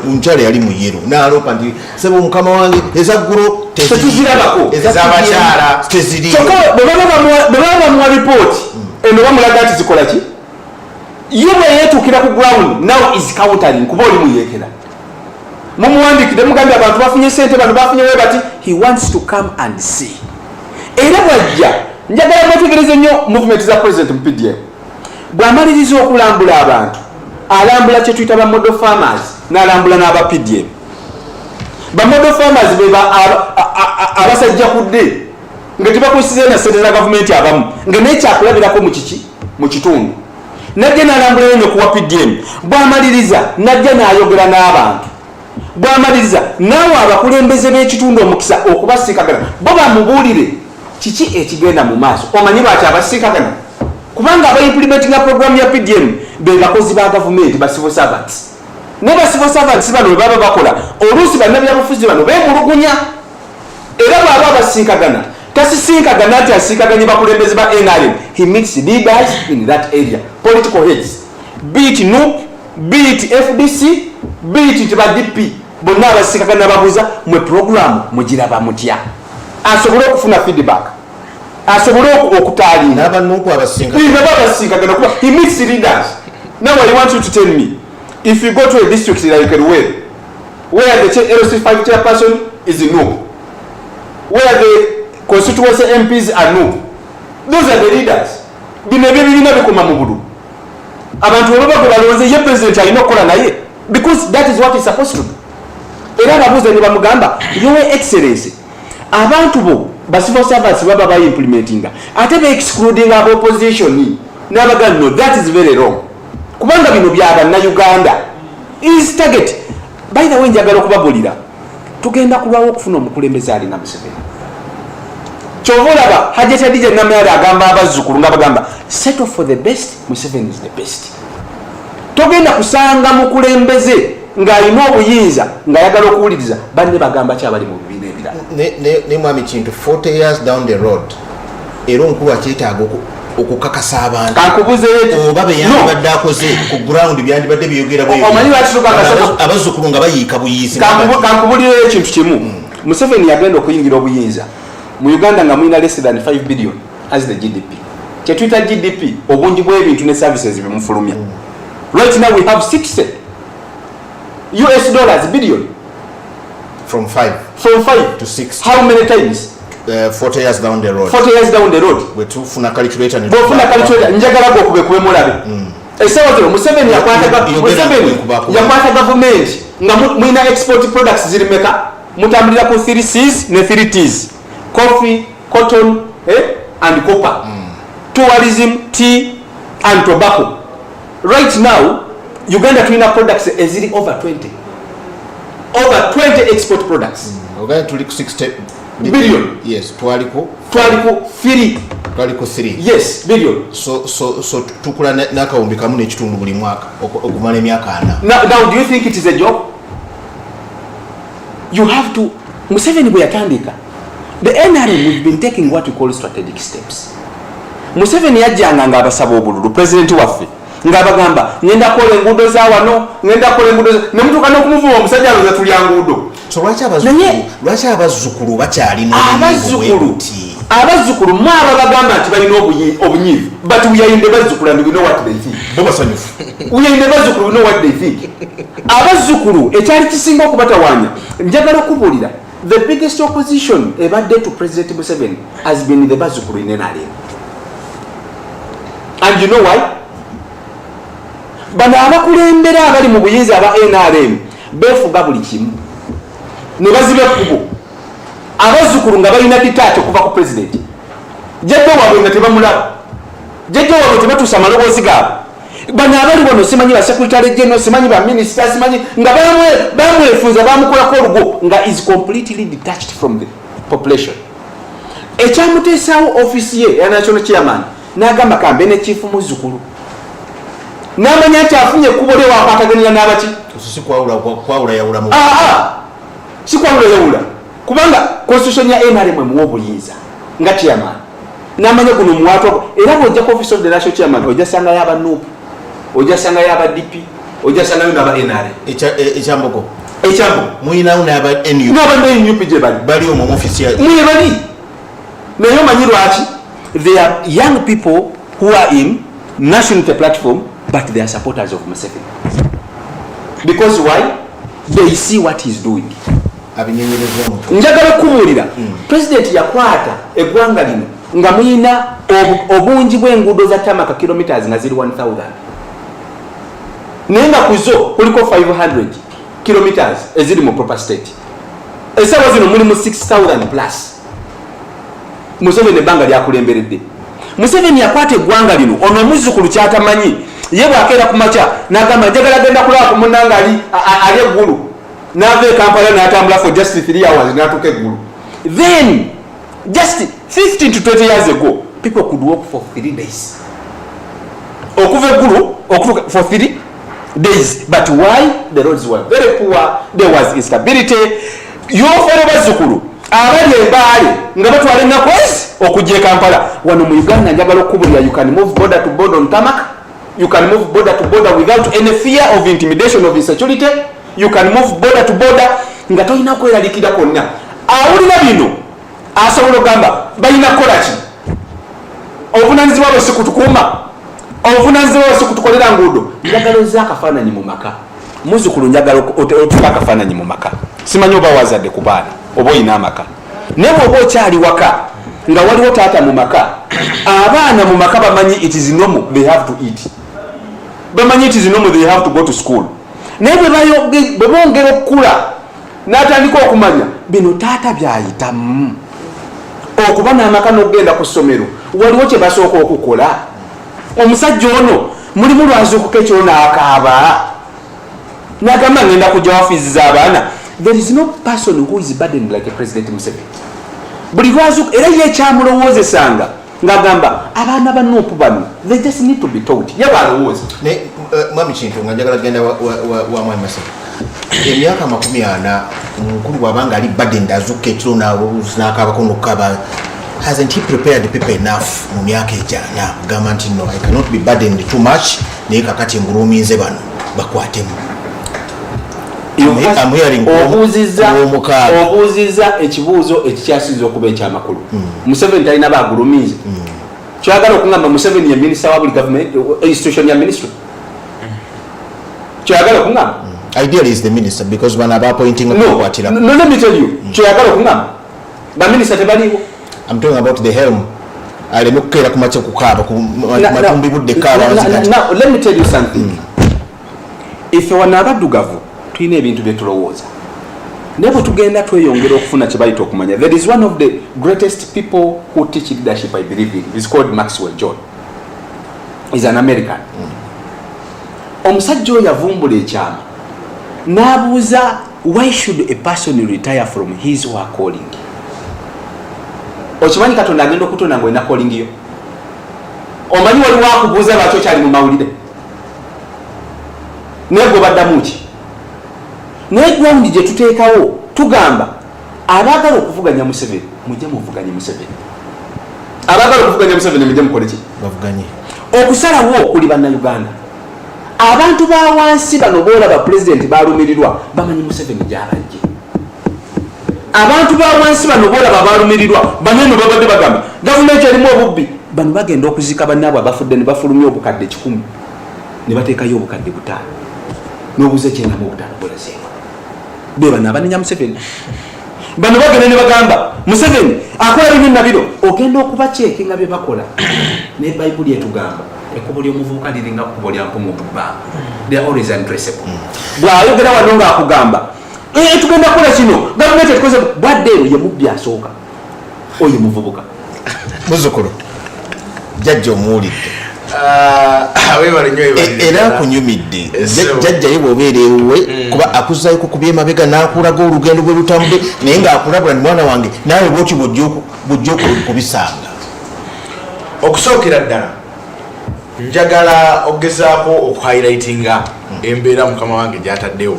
omukyala yali mu yero nalopa nti sebe omukama wange ezaggulo tetuzirabako ezabakyala teziriyo kyokka bwe baba bamuwa ripooti eno bamulaga nti zikola ki ye bwe yeetuukira ku ground now is countering kuba oli muyeekera mumuwandikidde mugambye abantu bafunye sente bano bafunye we bati he wants to come and see era bwajja njagala mwetegereze nnyo movement za president mu PDM bw'amaliriza okulambula abantu alambula kye tuyita bamodo farmers n'alambula n'aba PDM. Bamodo farmers beba abasajja kudde nga tebakozesa na sente za gavumenti abamu nga naye kyakulabirako mu kiki mu kitundu najja n'alambula nnyo kuwa PDM bw'amaliriza najja n'ayogera n'abantu bw'amaliriza naawe abakulembeze b'ekitundu omukisa okubasiikagana bo bamubuulire kiki ekigenda mu maaso omanyi lwaki abasiikagana kubanga abaimplementinga program ya PDM be bakozi ba gavumenti ba civil servants ne ba civil servants bano baba bakola oluusi bannabyabufuzi bano beemulugunya era bw'aba abasiikagana tasisinkagana nti asiikaganye bakulembeze ba NRM. He meets leaders in that area, political heads, be it NUP, be it FDC, be it ba DP. Bonna abasiikagana babuuza mwe program mugiraba mutya asobole okufuna feedback asobole okutalinga n'abanuku abasinkagana kuba he meets leaders. Now I want you to tell me, if you go to a district like where the LC5 chairperson is NUP, where the constituency MPs are NUP, those are the leaders. Binebibina bikoma mubudu abantu baba balowooza ye president alina okukola naye because that is what is supposed to do. Era ababuuza ne bamugamba your excellency abantu bo ba civil servants baba ba implementinga ate be excluding abo opposition n'abagamba no, that is very wrong kubanga bino byaba na Uganda is target. By the way, njagala okubabulira tugenda kulwawo okufuna omukulembeze alina Museveni. Chovolaba hajeta dije namera agamba abazzukulu nga bagamba settle for the best. Museveni is the best. Togenda kusanga mukulembeze nga alina obuyinza nga yagala okuwuliriza banne bagamba kyabali mu bibiina ebirala ne mwami kintu 40 years down the road era omukulu akyetaaga okukakasa abantu kankubuze oba beyandibadde akoze ku ground byandibadde biyogera abazzukulu nga bayiika buyiisi. Kankubulira ekintu kimu Museveni yagenda okuyingira obuyinza mu Uganda nga mulina less than 5 billion as the GDP. Kyetuyita GDP obungi bw'ebintu ne services bimufulumya. Right now we have 60 US dollars billion from 5 to 6. How many times? 40 years down the road. 40 years down the road. We tufuna calculator ne bofuna calculator njagala go kube mulabe. Esawa zero Museveni yakwata government nga muina export products zirimeka mutambulira ku 3 C's ne 3 T's. Coffee, cotton, and copper. Tourism, tea, and tobacco. Right now, Uganda tuina products ezili over 20. Over 20 export products. Uganda tuliko 60 billion. Yes, twaliko 3. Yes, billion. So tukula nakawumbi kamu n'ekitundu buli mwaka okumala emyaka 4. Now do you think it is a job? You have to Museveni bwe yatandika. The NRM we've been taking what we call strategic steps. Museveni yajjanga nga abasaba obululu president waffe ng'abagamba ngenda kola enguudo za wano ngenda kola enguudo ne mutuuka n'okumuvuba omusajja aloza tulya nguudo. So lwaki abazzukulu bakyalina abazzukulu mwaba bagamba nti balina obunyiivu but we are in the bazzukulu and we know what they think. Basanyufu. We are in the bazzukulu, we know what they think. Abazzukulu ekyali kisinga okubatawaanya njagala okubuulira the biggest opposition ebadde to President Museveni has been the bazzukulu in NRM. And you know why? Bano abakulembera abali mu buyinza aba NRM befuga buli kimu ne baziba ekkubo abazzukulu nga balina ditaati okuva ku president jjajja waabwe nga tebamulaba jjajja waabwe tebatuusa amaloboozi gaabwe. Bano abali wano simanyi ba secretary general simanyi ba minister simanyi nga bamwefuza bamukolako olugo nga is completely detached from the population. Ekyamuteesaawo office ye ya national chairman n'agamba kambe ne chief muzzukulu n'amanya nti afunye ekkubo lye wakwataganira n'abaki si kwawula yawula kubanga constitution ya NRM emuwa obuyinza nga chairman n'amanya guno muwato era bw'ojja office of the national chairman ojja sanga yaba NUP ojja sanga yaba DP ojja sanga yaba NRM ekyambogo muyinawo n'aba NUP NUP gye bali mu office ya muye bali naye omanyi lwaki they are young people who are in national platform but they are supporters of Museveni because why they see what he's doing. Njagala kubuulira president yakwata eggwanga lino nga muyina obungi bw'enguudo za tamaka kilometers nga ziri 1000 naye nga kuzo kuliko 500 kilometers eziri mu proper state. Esawa zino mulimu 6000 plus. Museveni ebbanga lyakulemberedde. Museveni yakwata eggwanga lino ono omuzzukulu kyatamanyi ye bwakeera ku makya n'agamba njagala genda kulaba ku munnanga ali eggulu n'ava e Kampala n'atambula for just 3 hours n'atuuka eggulu. Then just 15 to 20 years ago people could walk for 3 days okuva eggulu okutuuka for 3 days. But why? The roads were very poor, there was instability. Yofere bazzukulu abali embaale nga batwala ennaku okujja e Kampala. Wano mu Uganda njagala okubulira, you can move border to border on tarmac, you can move border to border without any fear of intimidation of insecurity, you can move border to border nga tolina kweralikira konna. Awulira bino asobola okugamba balina kukola ki? Obuvunaanyizibwa bwe si kutukuuma, obuvunaanyizibwa bwe si kutukolera nguudo. Njagala ozze akafaananyi mu maka. Muzzukulu njagala otuka akafaananyi mu maka. Simanyi oba wazadde ku baana oba oyina amaka, naye bw'oba okyali waka nga waliwo taata mu maka, abaana mu maka bamanyi it is normal they have to eat, bamanyi it is normal they have to go to school. Naye bwe bongera okukula n'atandika okumanya bino taata byayitamu okuba n'amaka n'okugenda ku ssomero, waliwo kye basooka okukola. Omusajja ono mulimu lwazuukuka ekyo n'akaaba n'agamba ngenda kujja wafiiziza abaana. There is no person who is burdened like a President Museveni. Buli lwazuuka era ye ekyamulowoozesanga ng'agamba abaana ba NUP bano they just need to be taught. Ye balowooza mwami kintu nga njagala genda wa mwami Masaka emyaka 40 mukulu bw'abanga ali burdened azuuka ekiro n'akaabako n'okukaba. Hasn't he prepared people enough mu myaka ejaana gamba nti no, I cannot be burdened too much, naye kakati engulumiinze bano bakwatemu. Obuuziza ekibuuzo ekikyasinza okuba ekyamakulu. Museveni talina bagulumiinze. Kyagala okungamba Museveni ye minisita wa buli government institution ya ministry. Kyagala okungamba ideally is the minister because bana ba appointing okukwatira. No, let me tell you. Kyagala okungamba ba minister tebaliwo. I'm talking about the helm. Aleme kukeera ku mache kukaaba ku matumbi budde kaaba. Now let me tell you something. If wana abaddugavu tulina ebintu bye tulowooza nebo tugenda tweyongera okufuna kye bayita okumanya. There is one of the greatest people who teach leadership I believe in. He's called Maxwell John. He's an American. Omusajja oyo yavumbula ekyama n'abuuza why should a person retire from his or her calling. Okimanyi Katonda agenda okutonda ng'olina calling yo. Omanyi waliwo akubuuza lwaki okyali mu mawulire naye gwe baddamu ki? Naye gwawundi gye tuteekawo tugamba abaagala okuvuganya Museveni mujje muvuganye Museveni, abaagala okuvuganya Museveni mujje mukole ki? Bavuganye. Okusalawo okuli bannayuganda abantu ba wansi bano boolaba pulezidenti balumirirwa bamanyi Museveni gy'abajje. Abantu ba wansi bano boolaba balumirirwa banene babadde bagamba gavumenti erimu obubbi, bano bagenda okuzika bannaabwe abafudde ne bafulumya obukadde 100 ne bateekayo obukadde 5 n'obuze kyenda mu butaano bwolaseewa be bano abanenya Museveni. Bano bagenda ne bagamba Museveni akola bino na bino, ogenda okuba kyekinga bye bakola. Ne Bayibuli etugamba ekkubo ly'omuvubuka liringa kkubo lya mpumu mu bbanga. They are always untraceable. Bw'ayogera wano ng'akugamba tugenda kukola kino gavumenti etukoze bwadde eyo ye mubbi asooka oyo muvubuka. Muzzukulu jjajja omuwulidde era akunyumidde jjajja ye bw'obeera ewuwe kuba akuzzayo kukubya emabega n'akulaga olugendo bwe lutambudde naye ng'akulabula ni mwana wange naawe bwoti bujja kubisanga. Okusookera ddala njagala ogezaako okuhighlightinga embeera mukama wange gy'ataddewo.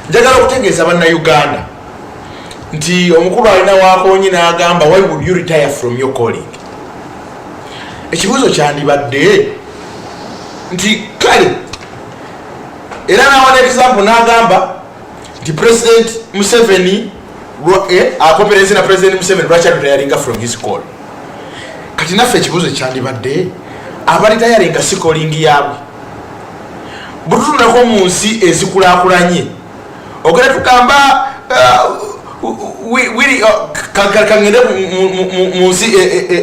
Njagala okutegeeza bannayuganda nti omukulu alina waakonyi n'agamba why would you retire from your calling. Ekibuuzo kyandibadde nti kale era n'awana example n'agamba nti President Museveni akoperensi na President Museveni lwaki alitayaringa from his call. Kati naffe ekibuuzo kyandibadde abalitayaringa si calling yaabwe bwe tutunulako mu nsi ezikulaakulanye ogenda tugamba kangende mu nsi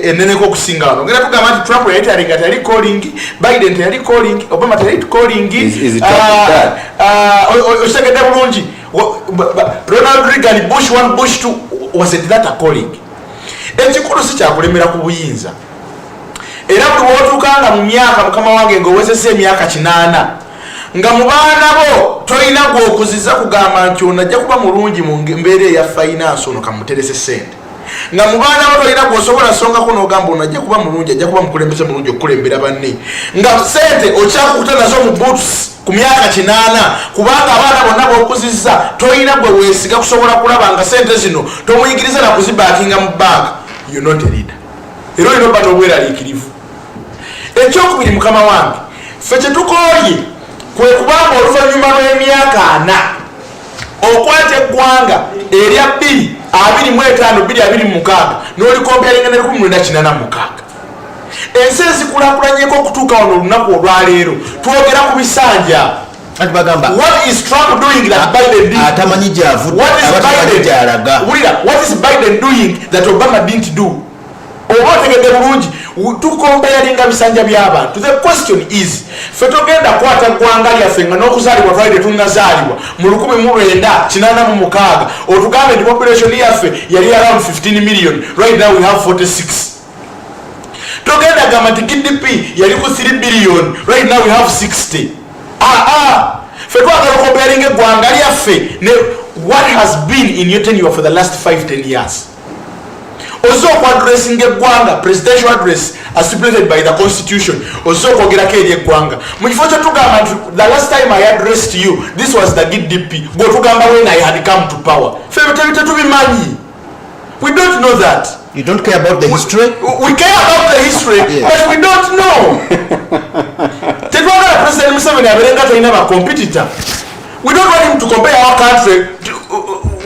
eneneko okusinga wano ogenda tugamba nti Trump yayitayaringa teyali calling, Biden teyali calling, Obama teyali calling, okitegedde bulungi Ronald Reagan, Bush 1 Bush 2 was it that a calling. Ekikulu si kyakulemera ku buyinza era buli wotuukanga mu myaka mukama wange ng'owezesa emyaka 8 nga mu baana bo tolina gw'okuziza kugamba nti ono ajja kuba mulungi mu mbeera eya finance ono kamuterese sente nga mu baana bo tolina gw'osobola songako n'ogamba ono ajja kuba mulungi ajja kuba mukulembeze mulungi okukulembera banne nga sente okyakukuta nazo mu boots ku myaka 8 kubanga abaana bonna b'okuzizza tolina gwe weesiga kusobola kulaba nga sente zino tomuyigiriza na kuzibaakinga mu banka you not a leader era olina obba n'obweraliikirivu. Ekyokubiri mukama wange ffe kye tukooye kwe kubanga oluvannyuma lw'emyaka 4 okwata eggwanga erya 2-25-26 n'olikompeyalinga ne 1986 ensi ezikulakulanyeko okutuuka wano olunaku olwaleero twogera ku bisanja. What is Trump doing that Biden did? Atamanyi gy'avudde abamanyi gy'alaga. What is Biden doing that Obama didn't do? Oba otegedde bulungi tukompeyalinga bisanja by'abantu. The question is ffe togenda kwata ggwanga lyaffe nga n'okuzaalibwa twali tetunnazaalibwa mu 1986 otugambe nti population yaffe yali around 15 million, right now we have 46. Togenda gamba nti GDP yali ku 3 billion, right now we have 60. Ffe twagala okompeyalinga eggwanga lyaffe ne what has been in your tenure for the last 5-10 years. Also addressing eggwanga presidential address as stipulated by the constitution also kwogerako eri eggwanga mu kifo kyetugamba nti the last time I addressed you this was the GDP gwetugamba when I had come to power. Ffe tetubimanyi. We don't know that. You don't care about the history? We care about the history, but we don't know. Tetwagala President Museveni abeerenga talina ba competitor. We don't want him to compare our country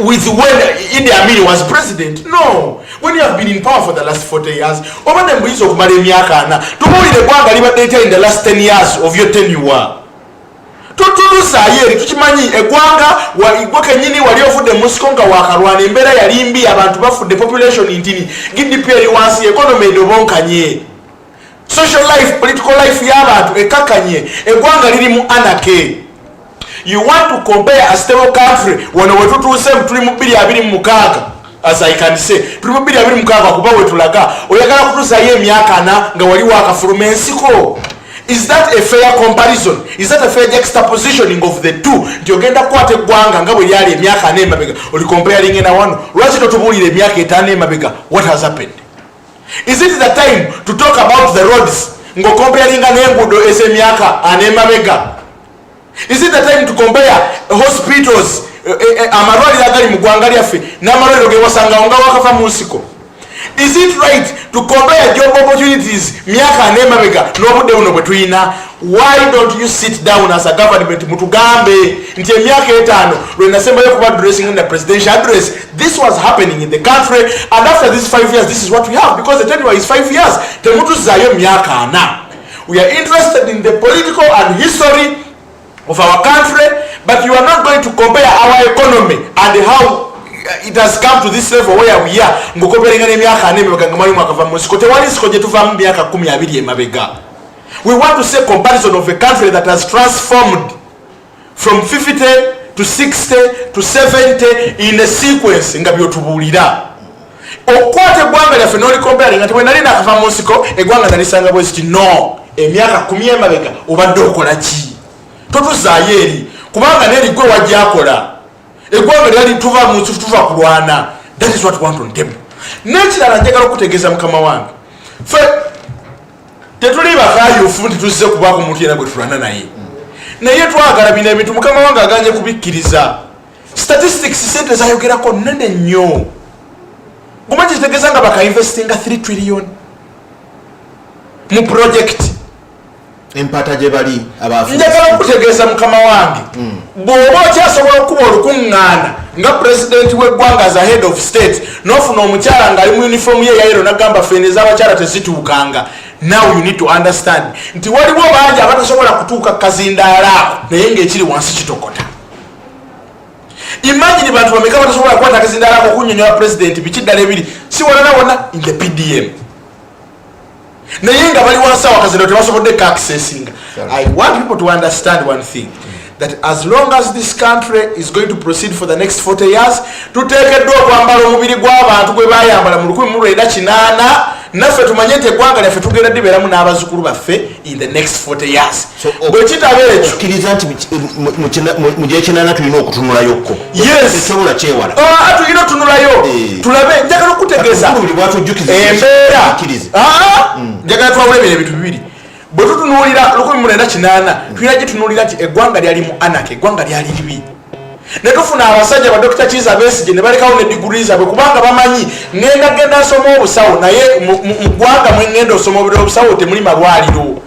with when Idi Amin was president. No. When you have been in power for the last 40 years, over the years of emyaka 4, tubulire eggwanga libadde in the last 10 years of your tenure. Tutusaayo tukimanyi eggwanga gwe kennyini wali ofudde musiko nga wakalwana embeera yali mbi abantu bafudde population ntini GDP eri wansi economy edobonkanye social life political life y'abantu ekakanye eggwanga liri mu anarchy. You want to compare a stable country wano wetutuuse tuli mu 2026 as I can say tuli mu 2026 kuba wetulaga oyagala kutusaayo emyaka 4 nga wali wakafuluma ensiko. Is that a fair comparison? Is that a fair juxtapositioning of the two? Nti ogenda kukwata eggwanga nga bwe lyali emyaka 4 emabega oli comparing na wano lwaki totubuulira emyaka 5 emabega what has happened? Is it the time to talk about the roads ng'okomparinga n'enguudo ez'emyaka 4 emabega? Is it the time to compare hospitals amalwaliro agali mu ggwanga lyaffe n'amalwaliro ge wasangawo nga wakafa mu nsiko? Is it right to compare job opportunities myaka 4 emabega n'obudde buno bwe tuyina? Why don't you sit down as a government mutugambe nti emyaka 5 lwe nasembayo kuba addressing in the presidential address this was happening in the country and after these 5 years this is what we have because the tenure is 5 years temutuzaayo myaka 4. We are interested in the political and history of our country, but you are not going to compare our economy and how it has come to this level where we are. We want to say comparison of a country that has transformed from 50 to 60 to 70 in a sequence nga byotubulira. Okwate eggwanga lyaffe n'oli comparing nti bwe nali nakafa mu nsiko eggwanga nalisanga bwe ziti no emyaka 10 emabega obadde okola ki? Totuzaayo eri kubanga neri gwe wajja akola eggwanga lyali tuva mu nsi tuva kulwana. That is what we want on table. N'ekirala njagala okutegeeza mukama wange ffe tetuli bakayufu nti tuzze kubaako omuntu yena gwe tulwana naye naye twagala bino ebintu mukama wange aganye kubikkiriza. Statistics sente zayogerako nnene nnyo. Gumanyi kitegeeza nga bakainvestinga 3 trillion mu project empata gye bali abafu. Njagala okutegeeza mukama wange bw'oba okyasobola okuba olukuŋŋaana nga president w'eggwanga as a head of state n'ofuna omukyala ng'ali mu uniform ye yayero n'agamba fene ez'abakyala tezituukanga. Now you need to understand nti waliwo bangi abatasobola kutuuka kazindaala ako naye ng'ekiri wansi kitokota. Imagine bantu bameka batasobola kukwata kazindaala ako kunnyonnyola president biki ddala ebiri si wonna wonna in the PDM naye nga bali wansi awo akazindaalo tebasobodde kaccessinga. I want people to understand one thing that as long as this country is going to proceed for the next 40 years tuteekeddwa okwambala omubiri gw'abantu gwe bayambala mu 1980 naffe tumanye nti eggwanga lyaffe tugenda libeeramu n'abazzukulu baffe in the next 40 years. Bwe kitaba ekyo okkiriza nti mu gihe kinana tulina okutunulayokko. Yes, tosobola kyewala. Tulina otunulayo tulabe. Njagala okutegeeza embeera njagala twawula ebintu bibiri. Bwe tutunuulira 1998 tulina gye tunuulira nti eggwanga lyali mu anarchy, eggwanga lyali libi. Ne tufuna abasajja ba Dr. Kiza Besigye ne balekawo ne degree zaabwe kubanga bamanyi ngenda nsoma obusawo naye mu ggwanga mwe ngenda osoma obusawo temuli malwaliro.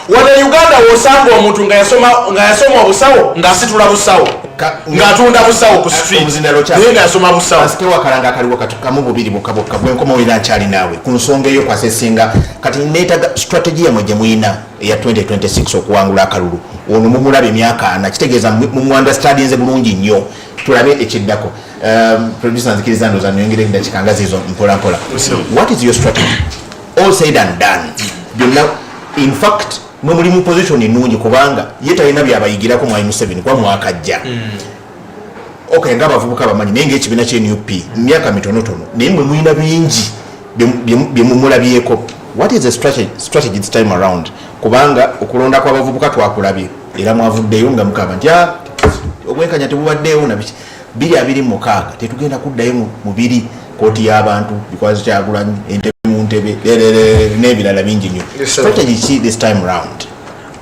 Wano Uganda wosanga omuntu nga yasoma obusawo ng'asitula busawo ng'atunda busawo ku street naye nga yasoma busawo. Asikewa kalanga kaliwo katukamu bubiri bukabukka bwe nkoma wira nkyali naawe ku nsonga eyo kwasesinga kati neetaga strategy yamwe gye muyina eya 2026 okuwangula akalulu ono mumulabe emyaka 4 kitegeeza mu understandinze bulungi nnyo tulabe ekiddako. Producer nzikiriza ndoza nyongere ndakikangaza izo mpola mpola. What is your strategy? All said and done. In fact mwe muli mu position ennungi kubanga ye talina byabayigirako mu M7 kwa mwaka ajja. Okay, nga bavubuka bamanyi naye ng'ekibiina kya NUP myaka mitonotono naye mwe mulina bingi bye mumulabyeko. What is the strategy this time around? Kubanga okulonda kw'abavubuka twakulabye era mwavuddeyo nga mukaba nti obwenkanya tebubaddeewo nabiki 2026 tetugenda kuddayo mu biri kooti y'abantu because Kyagulanyi entebe mu ntebe n'ebirala bingi nnyo. Strategy ki this time around?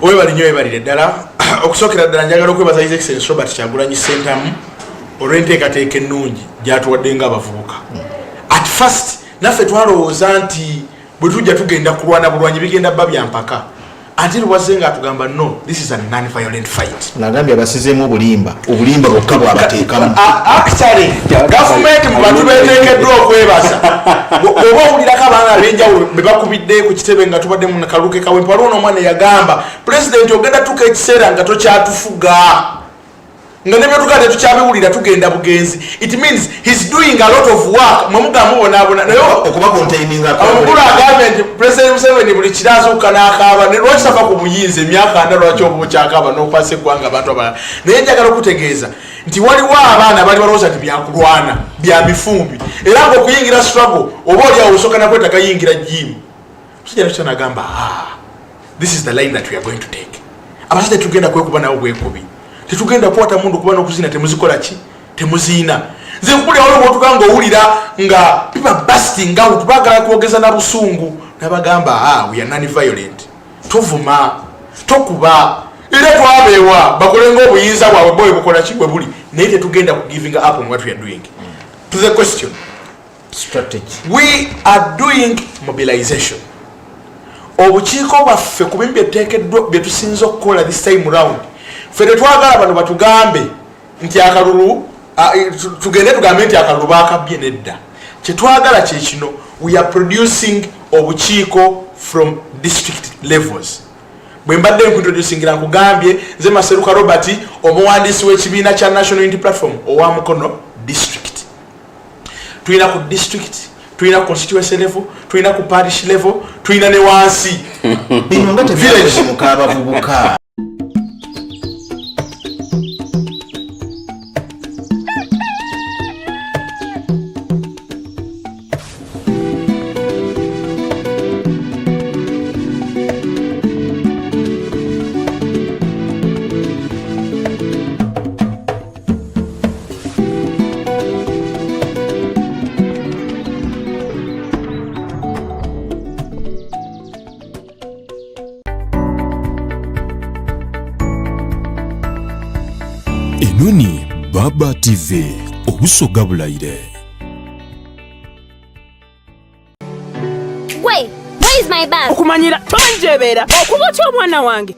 Webali nnyo webalire ddala okusookera ddala njagala okwebaza His Excellency Robert Kyagulanyi Ssentamu olw'enteekateeka ennungi gy'atuwadde ng'abavubuka. At first naffe twalowooza nti bwe tujja tugenda kulwana bulwanyi bigenda bba bya mpaka until wazenga atugamba no, this is a non-violent fight. Nagambye abasizeemu obulimba bwokka bwabateekamu. Actually gavumenti mu bantu beeteekeddwa okwebaza oba owulirako abaana ab'enjawulo be bakubidde ku kitebe nga tubadde mu kaluke kawempe waliwo n'omwana yagamba pulezidenti ogenda tuka ekiseera nga tokyatufuga nga ne byetuka tetukyabiwulira tugenda bugenzi. It means he's doing a lot of work mwemugamubonaabona naye okuba containinga omukulu agambye nti President Museveni buli kiraazuuka n'akaaba ne lwaki tafa ku buyinza emyaka 4 lwaki obubu kyakaaba n'okwasa eggwanga abantu abalala. Naye njagala okutegeeza nti waliwo abaana bali balowooza nti byakulwana bya mifumbi era ng'okuyingira struggle oba oliawo osooka nakwetaka yingira jimu. Musajja nakyo nagamba this is the line that we are going to take. Abasajja tugenda kwekuba nawo bwekubi tetugenda kwata mundu kuba n'okuzina temuzikola ki temuziina. Nze nkuli awo bw'otuganga owulira nga people busting out bagala kwogeza na busungu nabagamba we are non-violent. Tuvuma tokuba era twabeewa bakole ng'obuyinza bwabwe bwe bukola ki bwe buli naye tetugenda ku giving up on what we are doing. To the question, strategy, we are doing mobilization. Obukiiko bwaffe ku bintu byetuteekeddwa bye tusinza okukola this time round ffe tetwagala bano batugambe nti akalulu tugende tugambe nti akalulu baakabbye nedda. Kyetwagala kye kino we are producing obukiiko from district levels. Bwe mbadde nkuintroducingira nkugambye nze Masruka Robert omuwandiisi w'ekibiina kya National Unity Platform owa Mukono district. Tulina ku district, tulina ku constituency level, tulina ku parish level, tulina ne wansi bino nga tebirage mukabavubuka. Enoni Baba TV obusoga bulayire. Wait, where is my bag? Okumanyira tonjebera okuba otya omwana wange.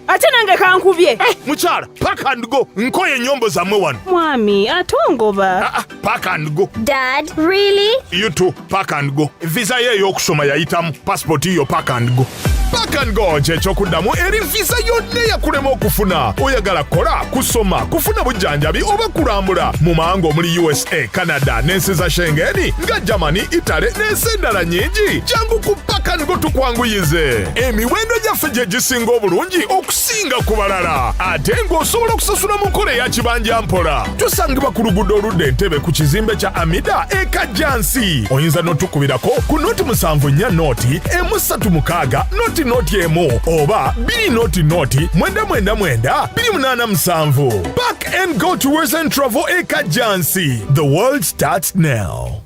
Ate nange kankubye. Mukyala pack and go nkoye ennyombo zammwe wano. Mwami atongoba. Pack and go. Dad, really? You too, pack and go. Visa ye y'okusoma yayitamu, passport yo pack and go. Pack and go kyekyokudamu eri visa yonna yakulema okufuna. Oyagala kola, kusoma, kufuna bujjanjabi oba kulambula mu mawanga omuli USA, Canada n'ensi za Schengen nga Germany, Italy n'ensi endala nnyingi. Jangu ku pack and go tukwanguyize. Emiwendo gyaffe gye gisinga obulungi okusinga ku balala ate ng'osobola okusasula mu nkola eya kibanja mpola. Tusangibwa ku luguudo oludda Entebbe ku kizimbe kya Amida e Kajjansi. Oyinza n'otukubirako ku noti 74 noti M3 noti emu oba 2 noti 999 287. Back and go tours and travel e Kajjansi. The world starts now.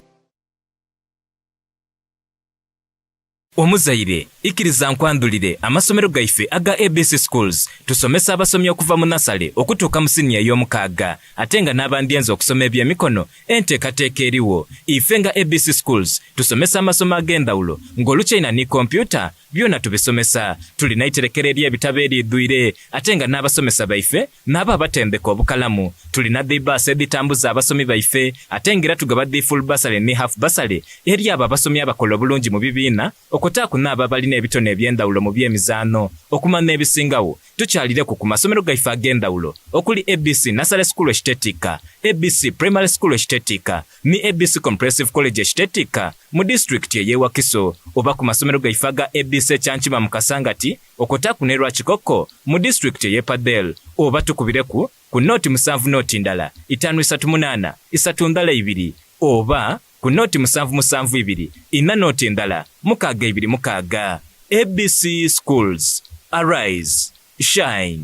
Omuzaire ikiriza nkwandulire amasomero gaife aga ABC Schools tusomesa abasomi okuva mu nasale okutuuka mu senior y'omukaaga atenga n'abandyenza okusoma ebyemikono enteekateeka eriwo. Ife nga ABC Schools tusomesa amasomo ag'endawulo ng'olukyayina ni kompyuta byonna tubisomesa. Tulina iterekero ery'ebitabo eriddwire atenga n'abasomesa baife n'abo abatendeka obukalamu. Tulina dibas editambuza abasomi baife atengera tugaba di full basale ne half basale eri abo abasomi abakola obulungi mu bibiina okotaaku n'abo abalina ebitone eby'endawulo mu by'emizaano. Okumanya n'ebisingawo tukyalire ku masomero gaife ag'endawulo okuli ABC Nursery School Estetika, ABC Primary School Estetika ni ABC Comprehensive College Estetika mu district ye Wakiso, oba ku masomero gaife aga ABC Kyankiba mu Kasangati okotaaku ne Rwakikoko mu district ye Padel, oba tukubire ku noti 7 noti ndala 538 332 oba ku noti 772 ina noti ndala 626. ABC Schools, arise, shine.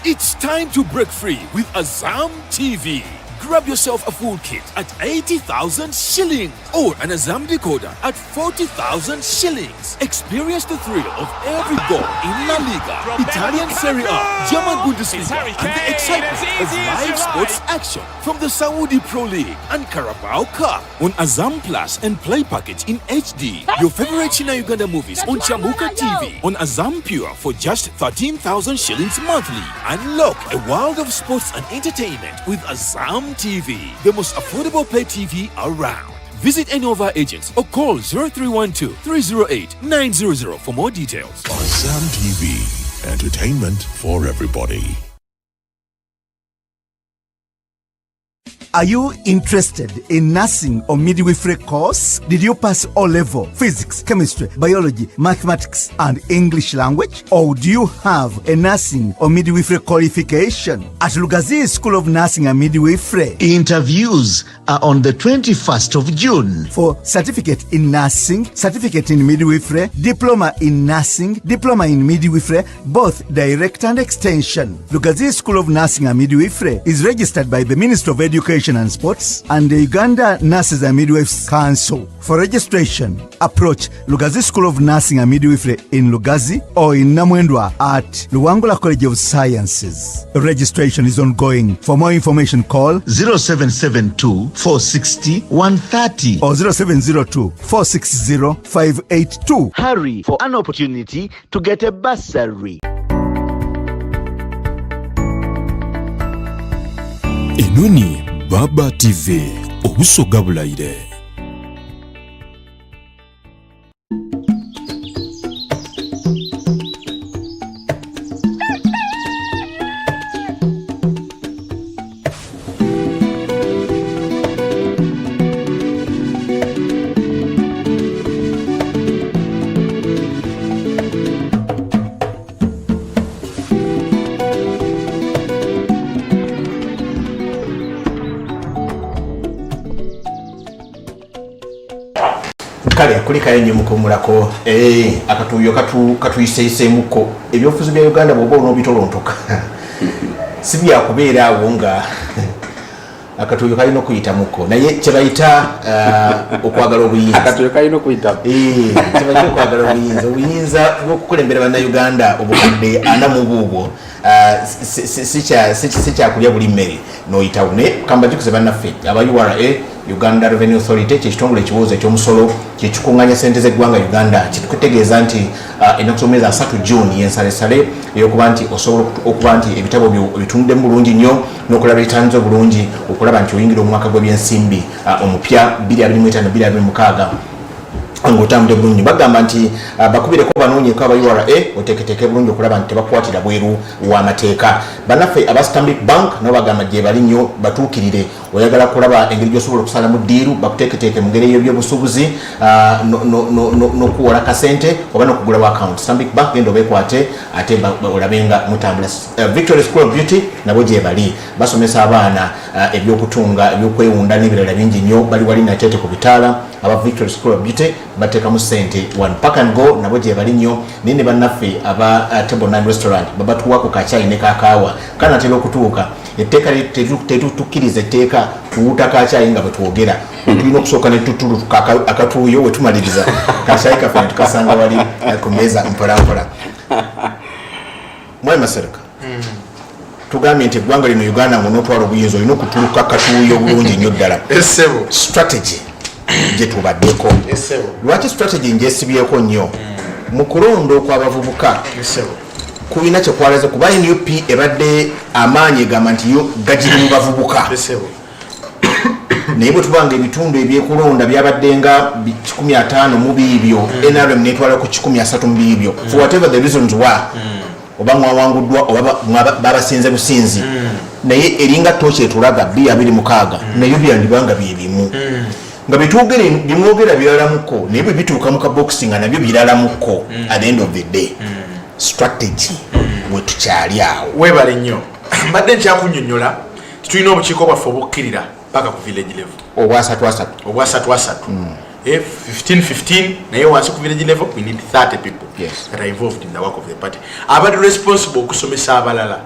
It's time to break free with Azam TV. Grab yourself a full kit at 80,000 shillings or an Azam decoder at 40,000 shillings. Experience the thrill of every goal in La Liga, Italian Serie A, German Bundesliga, and the excitement of live sports action from the Saudi Pro League and Carabao Cup on Azam Plus and Play Package in HD. Your favorite China Uganda movies on Chamuka TV on Azam Pure for just 13,000 shillings monthly. Unlock a world of sports and entertainment with Azam TV, the most affordable pay TV around. Visit any of our agents or call 0312 308 900 for more details. Azam TV, entertainment for everybody. Are you interested in nursing or midwifery course? Did you pass O-level, physics, chemistry, biology, mathematics, and English language? Or do you have a nursing or midwifery qualification? At Lugazi School of Nursing and Midwifery, interviews are on the 21st of June for certificate in nursing, certificate in midwifery, diploma in nursing, diploma in midwifery, both direct and extension. Lugazi School of Nursing and Midwifery is registered by the Ministry of Education and Sports and the Uganda Nurses and Midwives Council. For registration, approach Lugazi School of Nursing and Midwifery in Lugazi or in Namwendwa at Luangula College of Sciences. Registration is ongoing. For more information, call 0772 460 130 or 0702 460 582. Hurry for an opportunity to get a bursary. Enoni Baba TV, obusoga bulaire. Kale kulikayo nnyo mukomulako akatuuyo katuyiseeseemuko ebyobufuzi bya Uganda bw'oba onoobitolontoka si byakubeera awo nga akatuuyo kalina okuyitamuko naye kyebayita okwagala obuyinza akatuuyo kalina okuyitamu kyebayita okwagala obuyinza bw'okukulembera bannayuganda obukadde 40 mu buubwo si kyakulya buli mmere n'oyitawo naye kamba jikuze bannaffe aba URA Uganda Revenue Authority kyekitongole ekiwooza eky'omusolo kyekikuŋŋaanya ssente z'eggwanga Uganda kitutegeeza nti ennaku z'omwezi 3 June yensalesale eyokuba nti osobola okuba nti ebitabo bitunudde bulungi nnyo n'okulaba ebitanze obulungi okulaba nti oyingira omwaka gw'ebyensimbi omupya 2025-2026 ng'otambudde bulungi. Bagamba nti bakubireko banoonyeko aba URA oteeketeeke bulungi okulaba nti tebakwatira bweru w'amateeka. Bannaffe aba Stanbic Bank nabo bagamba gye bali nnyo batuukirire oyagala kulaba engeri gy'osobola okusala mu ddiiru bakuteeketeeke mu ngeri y'ebyobusuubuzi n'okuwola kasente oba n'okugulawo account Stanbic Bank genda obeekwate ate olabe nga mutambula. Victoria School of Beauty nabo gye bali basomesa abaana ebyokutunga ebyokwewunda n'ebirala bingi nnyo bali wali nateete ku bitaala aba Victoria School of Beauty bateekamu ssente one pack and go nabo gye bali nnyo naye ne bannaffe aba Table 9 Restaurant babatuwako kacaayi ne kakaawa kanatera okutuuka etteeka tetutukkiriza etteeka tuwuuta kacaayi nga bwe twogera tulina okusooka ne tutulu akatuuyo we tumaliriza kacaayi kaffe ne tukasanga wali ku mmeeza mpolampola. Mwai Masruka tugambye nti eggwanga lino Uganda ng'onootwala obuyinza olina okutuluka katuuyo bulungi nnyo ddala strategy gye tubaddeko. Lwaki strategy ngyesibyeko nnyo mu kulonda okw'abavubuka kulina kyekwalaze kuba NUP ebadde amaanyi egamba nti yo gagiri mu bavubuka naye bwe tubanga ebitundu ebyekulonda byabadde nga 15 mu biibyo NRM netwala ku 13 mu biibyo for whatever the reasons were oba mwawanguddwa oba babasinze businzi naye eringa toki etulaga 26 naye byandibanga byebimu nga bitwogere bimwogera biralamuko naye bwe bituuka mu kaboxing nga nabyo biralamuko at the end of the day strategy we tukyali awo. Webale nnyo mbadde nkyakunnyonnyola tulina obukiiko bwaffe obukkirira paka ku village level obwasatu 15 naye wansi ku village level we need 30 people that are involved in the work of the party abadde responsible okusomesa abalala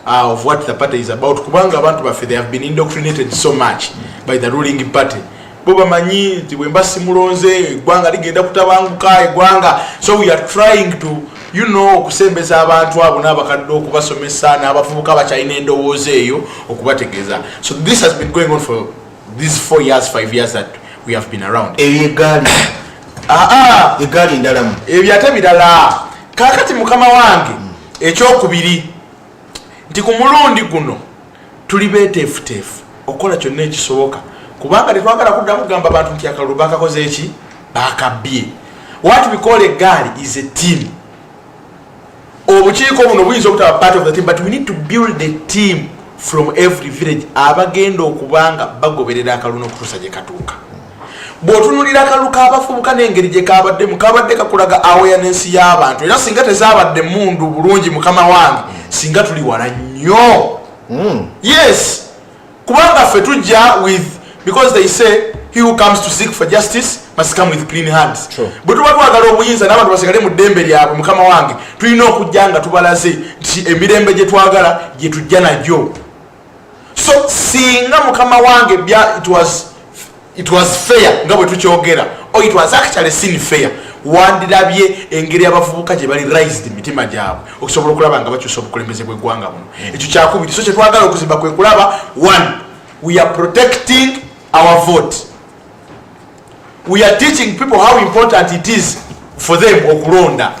of what the party is about kubanga abantu baffe they have been indoctrinated so much by the ruling party bo bamanyi nti bwe mbasimulonze eggwanga ligenda kutabanguka eggwanga so we are trying to okusembeza abantu abo n'abakadde okubasomesa n'abavubuka bakyalina endowooza eyo okubategeeza. So this has been going on for these 4 years 5 years that we have been around. Egaali ndalamu ebyo ate birala kakati mukama wange ekyokubiri nti ku mulundi guno tuli beeteefuteefu okukola kyonna ekisoboka kubanga tetwagala kuddamu kugamba abantu nti akalulu bakakoze eki bakabbye. What we call egaali is a team. Obukiiko buno buyinza okutaba part of the team but we need to build a team from every village abagenda okubanga bagoberera akalulu n'okutuusa gye katuuka. Bw'otunulira akalulu k'abavubuka n'engeri gye kabaddemu kabadde kakulaga awareness y'abantu era singa tezaabadde mundu bulungi mukama wange singa tuli wala nnyo. Yes kubanga ffe tujja with because they say he who comes to seek for justice must come with clean hands. Bwe tuba twagala obuyinza n'abantu basigale mu ddembe lyabwe mukama wange tulina okujja nga tubalaze nti emirembe gye twagala gye tujja najyo. So singa mukama wange it was fair nga bwe tukyogera or it was actually seen fair wandirabye engeri abavubuka gye bali raised mitima gyabwe okusobola okulaba nga bakyusa obukulembeze bw'eggwanga buno. Ekyo kyakubiri. So kye twagala okuzimba kwe kulaba one we are protecting our vote. We are teaching people how important it is for them okulonda.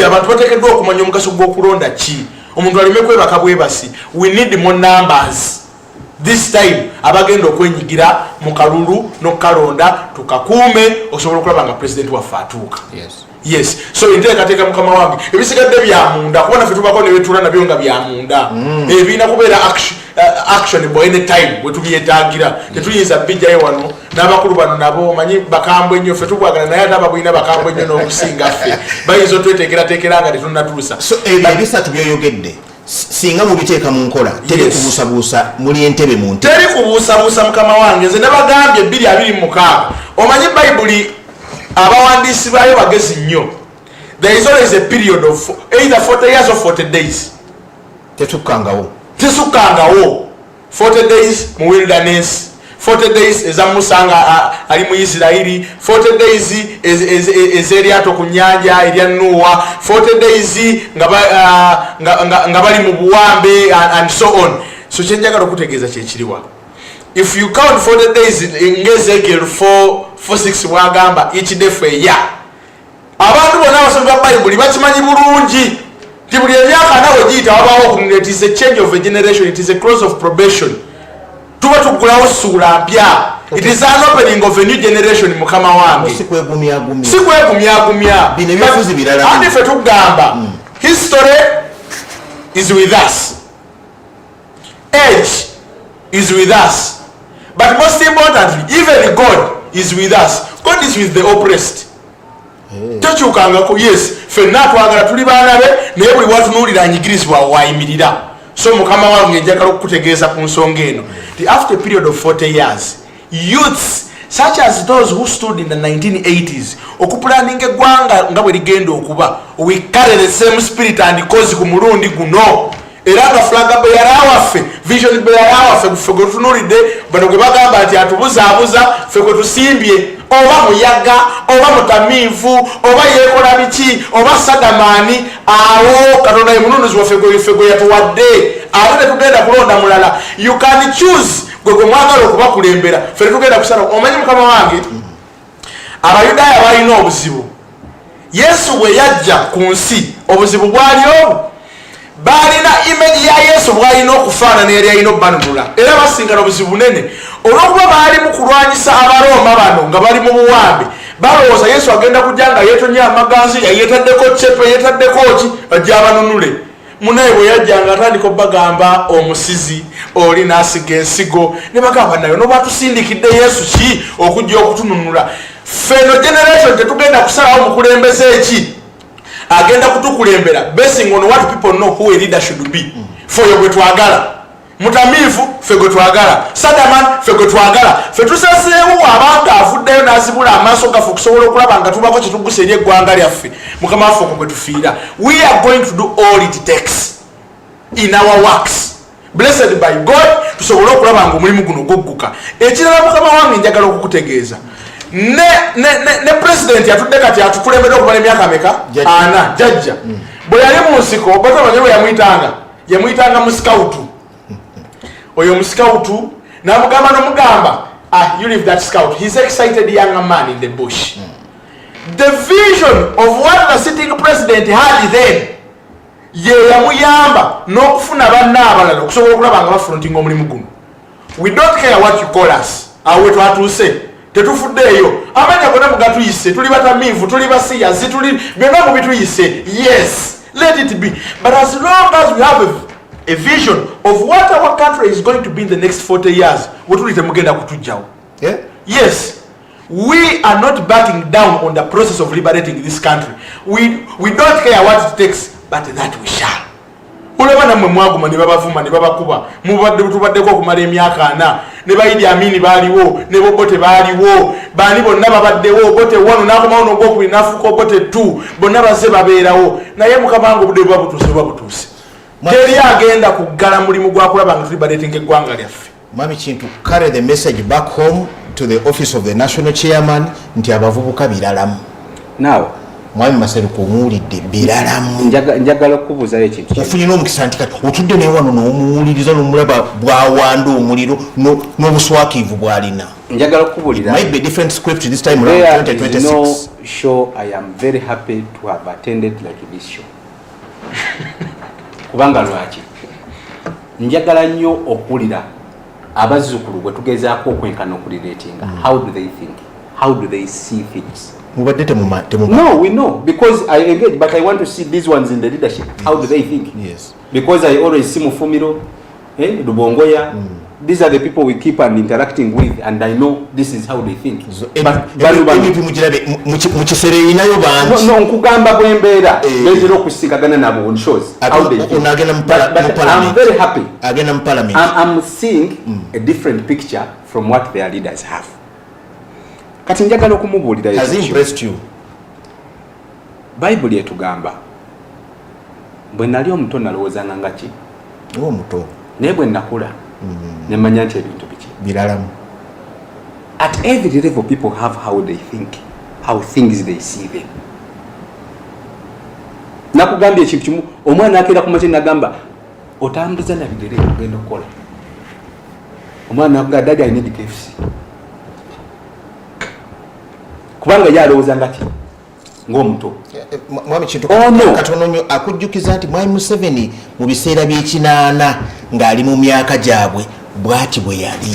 Abantu bateekeddwa okumanya omugaso gw'okulonda ki. Omuntu aleme kwebaka bwebasi. We need more numbers. This time abagenda okwenyigira mu kalulu n'okukalonda tukakuume osobola okulaba nga president waffe atuuka. Yes. So enteekateeka mukama wange ebisigadde bya munda kubona ffe tubako ne betula nabyo nga bya munda ebirina kubeera actionable anytime bwe tubyetaagira tetuyinza bijjayo wano n'abakulu bano nabo manyi bakambwe nnyo ffe tubwagala naye ate ababulina bakambwe nnyo n'okusinga ffe bayinza otweteekerateekera nga tetunnatuusa. So ebisatu byoyogedde singa mubiteeka mu nkola teri kubuusabuusa muli entebe mu ntebe teri kubuusabuusa mukama wange nze nabagambye 2:26 omanyi bayibuli abawandiisi baayo bagezi nnyo. There is always a period of either 40 years or 40 days. Tesukkangawo 40 days mu wilderness, 40 days eza Musanga ali mu Isiraeli, 40 days ezeryato ku nnyanja erya Noah, 40 days nga bali mu buwambe and so on. So kyenjagala okutegeeza kyekiriwa. If you count 40 days in Ezekiel 4:6 bwagamba each day for a year. Abantu bonna abasomi ba Bible bakimanyi bulungi nti buli emyaka nawe giyita wabawo it is a change of a generation, it is a close of probation. Tuba tugulawo ssuula mpya. It is an opening of a new generation mukama wange. Sikwegumyagumya. Bino ebyobufuzi birala. Andi ffe tugamba history is with us. Age is with us. But most importantly, even God is with us. God is with the oppressed. Tokyukangako, yes, fenna twagala tuli baana be naye buli watunuulira anyigirizibwa waayimirira. So mukama wange njagala okukutegeeza ku nsonga eno. After a period of 40 years, youths such as those who stood in the 1980s okupulaninga eggwanga nga bwe ligenda okuba, we carry the same spirit and cause ku mulundi guno. Era nga flaga beyala waffe, vision beyala waffe, ffe gwe tutunuulidde bano gwe bagamba nti atubuzaabuza, ffe gwe tusimbye, oba muyaga, oba mutamiivu, oba yeekola biki, oba sadamaani, awo Katonda ye mununuzi waffe gwe yatuwadde, ate tetugenda kulonda mulala. You can choose gwe mwagala okubakulembera, ffe tetugenda kusala. Omanyi mukama wange, Abayudaaya balina obuzibu. Yesu bwe yajja ku nsi, obuzibu bwali obwo. Balina image ya Yesu bwalina okufaanana eri alina obbanunula, era basingana obuzibu bunene olw'okuba baali mu kulwanyisa Abaroma bano nga bali mu buwambe. Balowooza Yesu agenda kujja nga yeetonya amaganzi, yeetaddeko cepe, yeetaddeko ki ajja abanunule. Munaye bwe yajja nga atandika obbagamba omusizi oli n'asiga ensigo, ne bagamba nayo n'obwatusindikidde Yesu ki okujja okutununula. Feno generation tetugenda kusalawo mukulembeze eki agenda kutukulembera basing on what people know who a leader should be. For yo gwetwagala mutamiivu ffe gwetwagala, sadaman ffe gwetwagala, ffe tusaseewo abantu avuddeyo n'azibula amaaso gaffe okusobola okulaba nga tubako kitugusa eri eggwanga lyaffe. Mukama waffe okwo gwetufiira. We are going to do all it takes in our works, blessed by God, tusobole okulaba nga omulimu guno gogguka. Ekirala mukama wange njagala okukutegeeza, ne president yatudde kati atukulembera okumala emyaka meka? Ana jajja bwe yali mu nsiko batabanye bwe yamuyitanga mu scoutu. Oyo mu scoutu n'amugamba n'omugamba, you leave that scout, he's excited young man in the bush. The vision of what the sitting president had then ye yamuyamba n'okufuna banna abalala okusobola okulaba nga bafrontinga omulimu guno. We don't care what you call us, awe twatuuse tetufuddeeyo, amanya gonna mugatuyise, tuli batamiivu, tuli basiyazi, tuli byonna mubituyise. Yes, let it be. But as long as we have a vision of what our country is going to be in the next 40 years, wetuli temugenda kutujjawo. Yes, we are not backing down on the process of liberating this country. We don't care what it takes, but that we shall. Olaba namwe mwaguma ne babavuma ne babakuba, tubaddeko okumala emyaka 4, ne Idi Amin baaliwo, ne Bobote baaliwo, baani bonna babaddewo, Bote 1 n'akomawo n'ogwokubiri n'afuuka Bote 2, bonna bazze babeerawo, naye Mukama wange obudde buba butuuse. Teri agenda kuggala mulimu gwa kulaba nga tulibaleetinga eggwanga lyaffe. Mami Kintu, carry the message back home to the office of the national chairman nti abavubuka biralamu. Now Mwami Masruka omuwulidde biralamu. Njagala okubuuzayo ekintu. Ofunye n'omukisa nti kati otudde naye wano n'omuwuliriza n'omulaba bw'awanda omuliro n'obuswakiivu bw'alina. Njagala okubuulira. Might be different script this time around 2026. There is no show I am very happy to have attended like this show. Kubanga lwaki? Njagala nnyo okuwulira abazzukulu bwe tugezaako okwenkana okulireetinga. How do they think? How do they see things? No, we know because I engage, but I want to see these ones in the leadership. Yes. How do they think? Yes. Because I always see Mufumiro, Lubongoya. These are the people we keep on interacting with, and I know this is how they think. No, nkugamba bwembeera betera okusikagana nabo on shows. How they think. But I'm very happy. I'm seeing a different picture from what their leaders have. Kati njagala okumubuulira has impressed you. Bible etugamba bwe nali omuto nalowoozanga nga ki omuto naye bwe nakula nemanya nti ebintu biki biralamu. At every level people have how they think, how things they see them. Nakugambye ekintu kimu, omwana akeera ku makye nagamba otambuza na bigere ogenda okukola. Omwana nakugamba dadi I need KFC. Kubanga yalowooza ngati ng'omuto. Mwami Kintu katono nnyo akujjukiza nti Mwami Museveni mu biseera by'ekinaana ng'ali mu myaka gyabwe bw'ati bwe yali.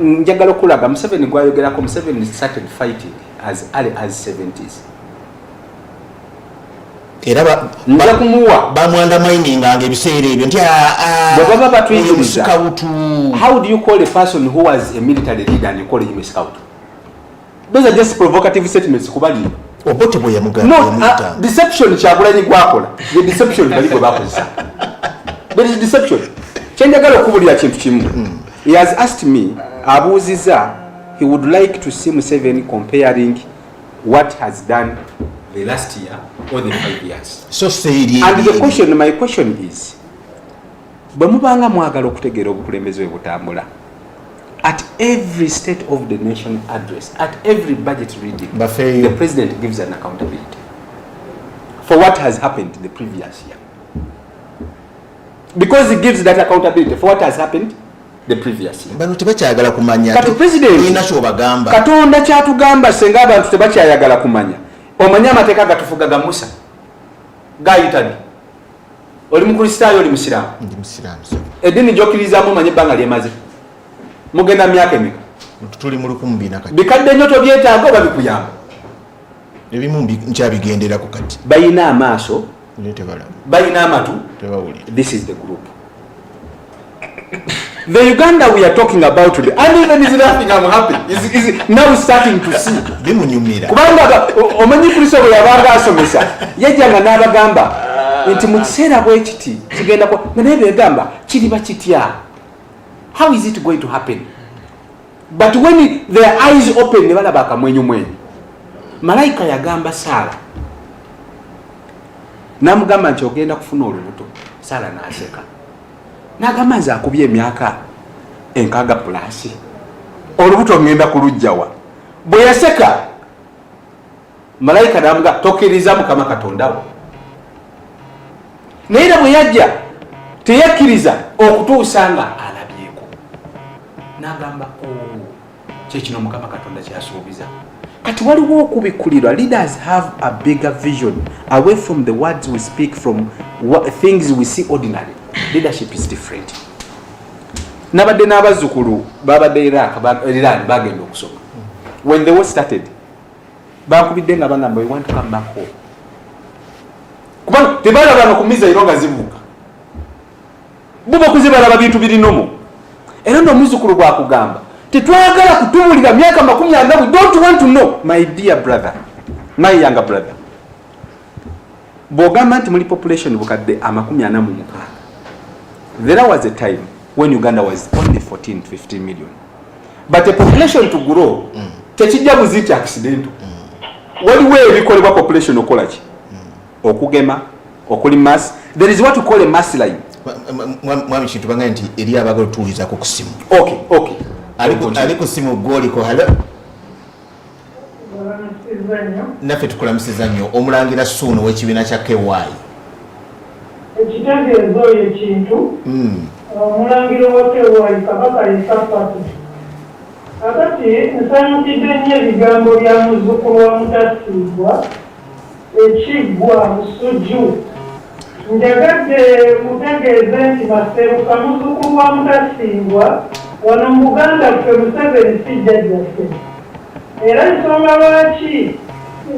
Njagala okulaga Museveni gwayogerako. Museveni started fighting as early as 70s. era nza kumuwa bamwanda mining nga ebiseera ebyo nti baba batuyiriza scout. How do you call a person who was a military leader and you call him a scout? Those are just provocative statements kubali. Obote boya muganda no, deception kyagulanyi gwakola. The deception bali gwe bakozesa. There is deception. Chenjagala okubulira kintu kimu. He has asked me, abuziza, he would like to see Museveni comparing what has done the last year or the 5 years. So say and the question, my question is, bwemubanga mwagala okutegeera obukulembeze butambula, at every state of the nation address, at every budget reading, the president gives an accountability for what has happened the previous year. Because he gives that accountability for what has happened the previous year. Bano tebakyayagala kumanya. Kati president ina kyo bagamba. Katonda kyatugamba senga abantu tebakyayagala kumanya. Omanya amateeka gatufugaga Musa. Gayitani. Oli mukristaayo oli musiraamu. Ndi musiraamu. Edini gyokkirizaamu omanye ebbanga lyemaze. Mugenda myaka emeka. Tuli mu 12 kati. Bikadde nnyo tobyetaaga oba bikuyamba. Ebimu nkyabigenderako kati. Bayina amaaso. Bayina amatu. Tebawulira. This is the group. The Uganda we are talking about today, and even is laughing, I'm happy. Is now starting to see. Bimunyumira. Kubanga omanyi kristo bwe yabanga asomesa yajjanga n'abagamba nti mu kiseera bwe kiti kigenda ko naye begamba kiriba kitya. How is it going to happen? But when their eyes open ne balaba akamwenyu mwenyu, malayika yagamba Sara namugamba nti ogenda kufuna olubuto. Sara n'aseka n'agamba nze akubye emyaka 6 plus olubuto ngenda kulujjawa. Bwe yaseka malayika namuga tokkiriza Mukama Katondawo. Naye era bwe yajja teyakkiriza okutuusa nga alabyeko n'agamba kyekino Mukama Katonda kyasuubiza. Kati waliwo okubikkulirwa. Leaders have a bigger vision away from the words we speak, from things we see ordinary. Leadership is different. Nabadde n'abazzukulu babadde Iran bagenda okusoma. When the war started, bakubidde nga bagamba we want to come back home. Kubanga tebalabanga ku mizairo nga zivuga. Buba kuzibalaba bintu birinomo. Era n'omuzzukulu bwakugamba tetwagala kutubulira myaka 40. We don't want to know. My dear brother, my younger brother, bw'ogamba nti muli population bukadde 46, there was a time when Uganda was only 14-15 million. But a population to grow, tekijja buziti accidental. Waliwo ebikolebwa population okola ki? Okugema, okulimas. There is what we call a mass line. Mwami kintu banga nti eri abagala tuuliza ku kusimu. Okay. Ali ku simu gwoliko halo. Naffe tukulamusiza nnyo omulangira Ssuuno w'ekibiina kya KY. Ekitegeezo ekintu omulangira wa KY Kabaka Yesapatu. Akati nsanyukidde nnyo ebigambo bya muzzukulu wa Mutasiibwa ekiggwa Busujju. Njagadde mutegeeze nti Masruka muzzukulu wa Mutasiibwa wano mu Buganda ffe Museveni si jjajjaffe. Era ensonga lwaki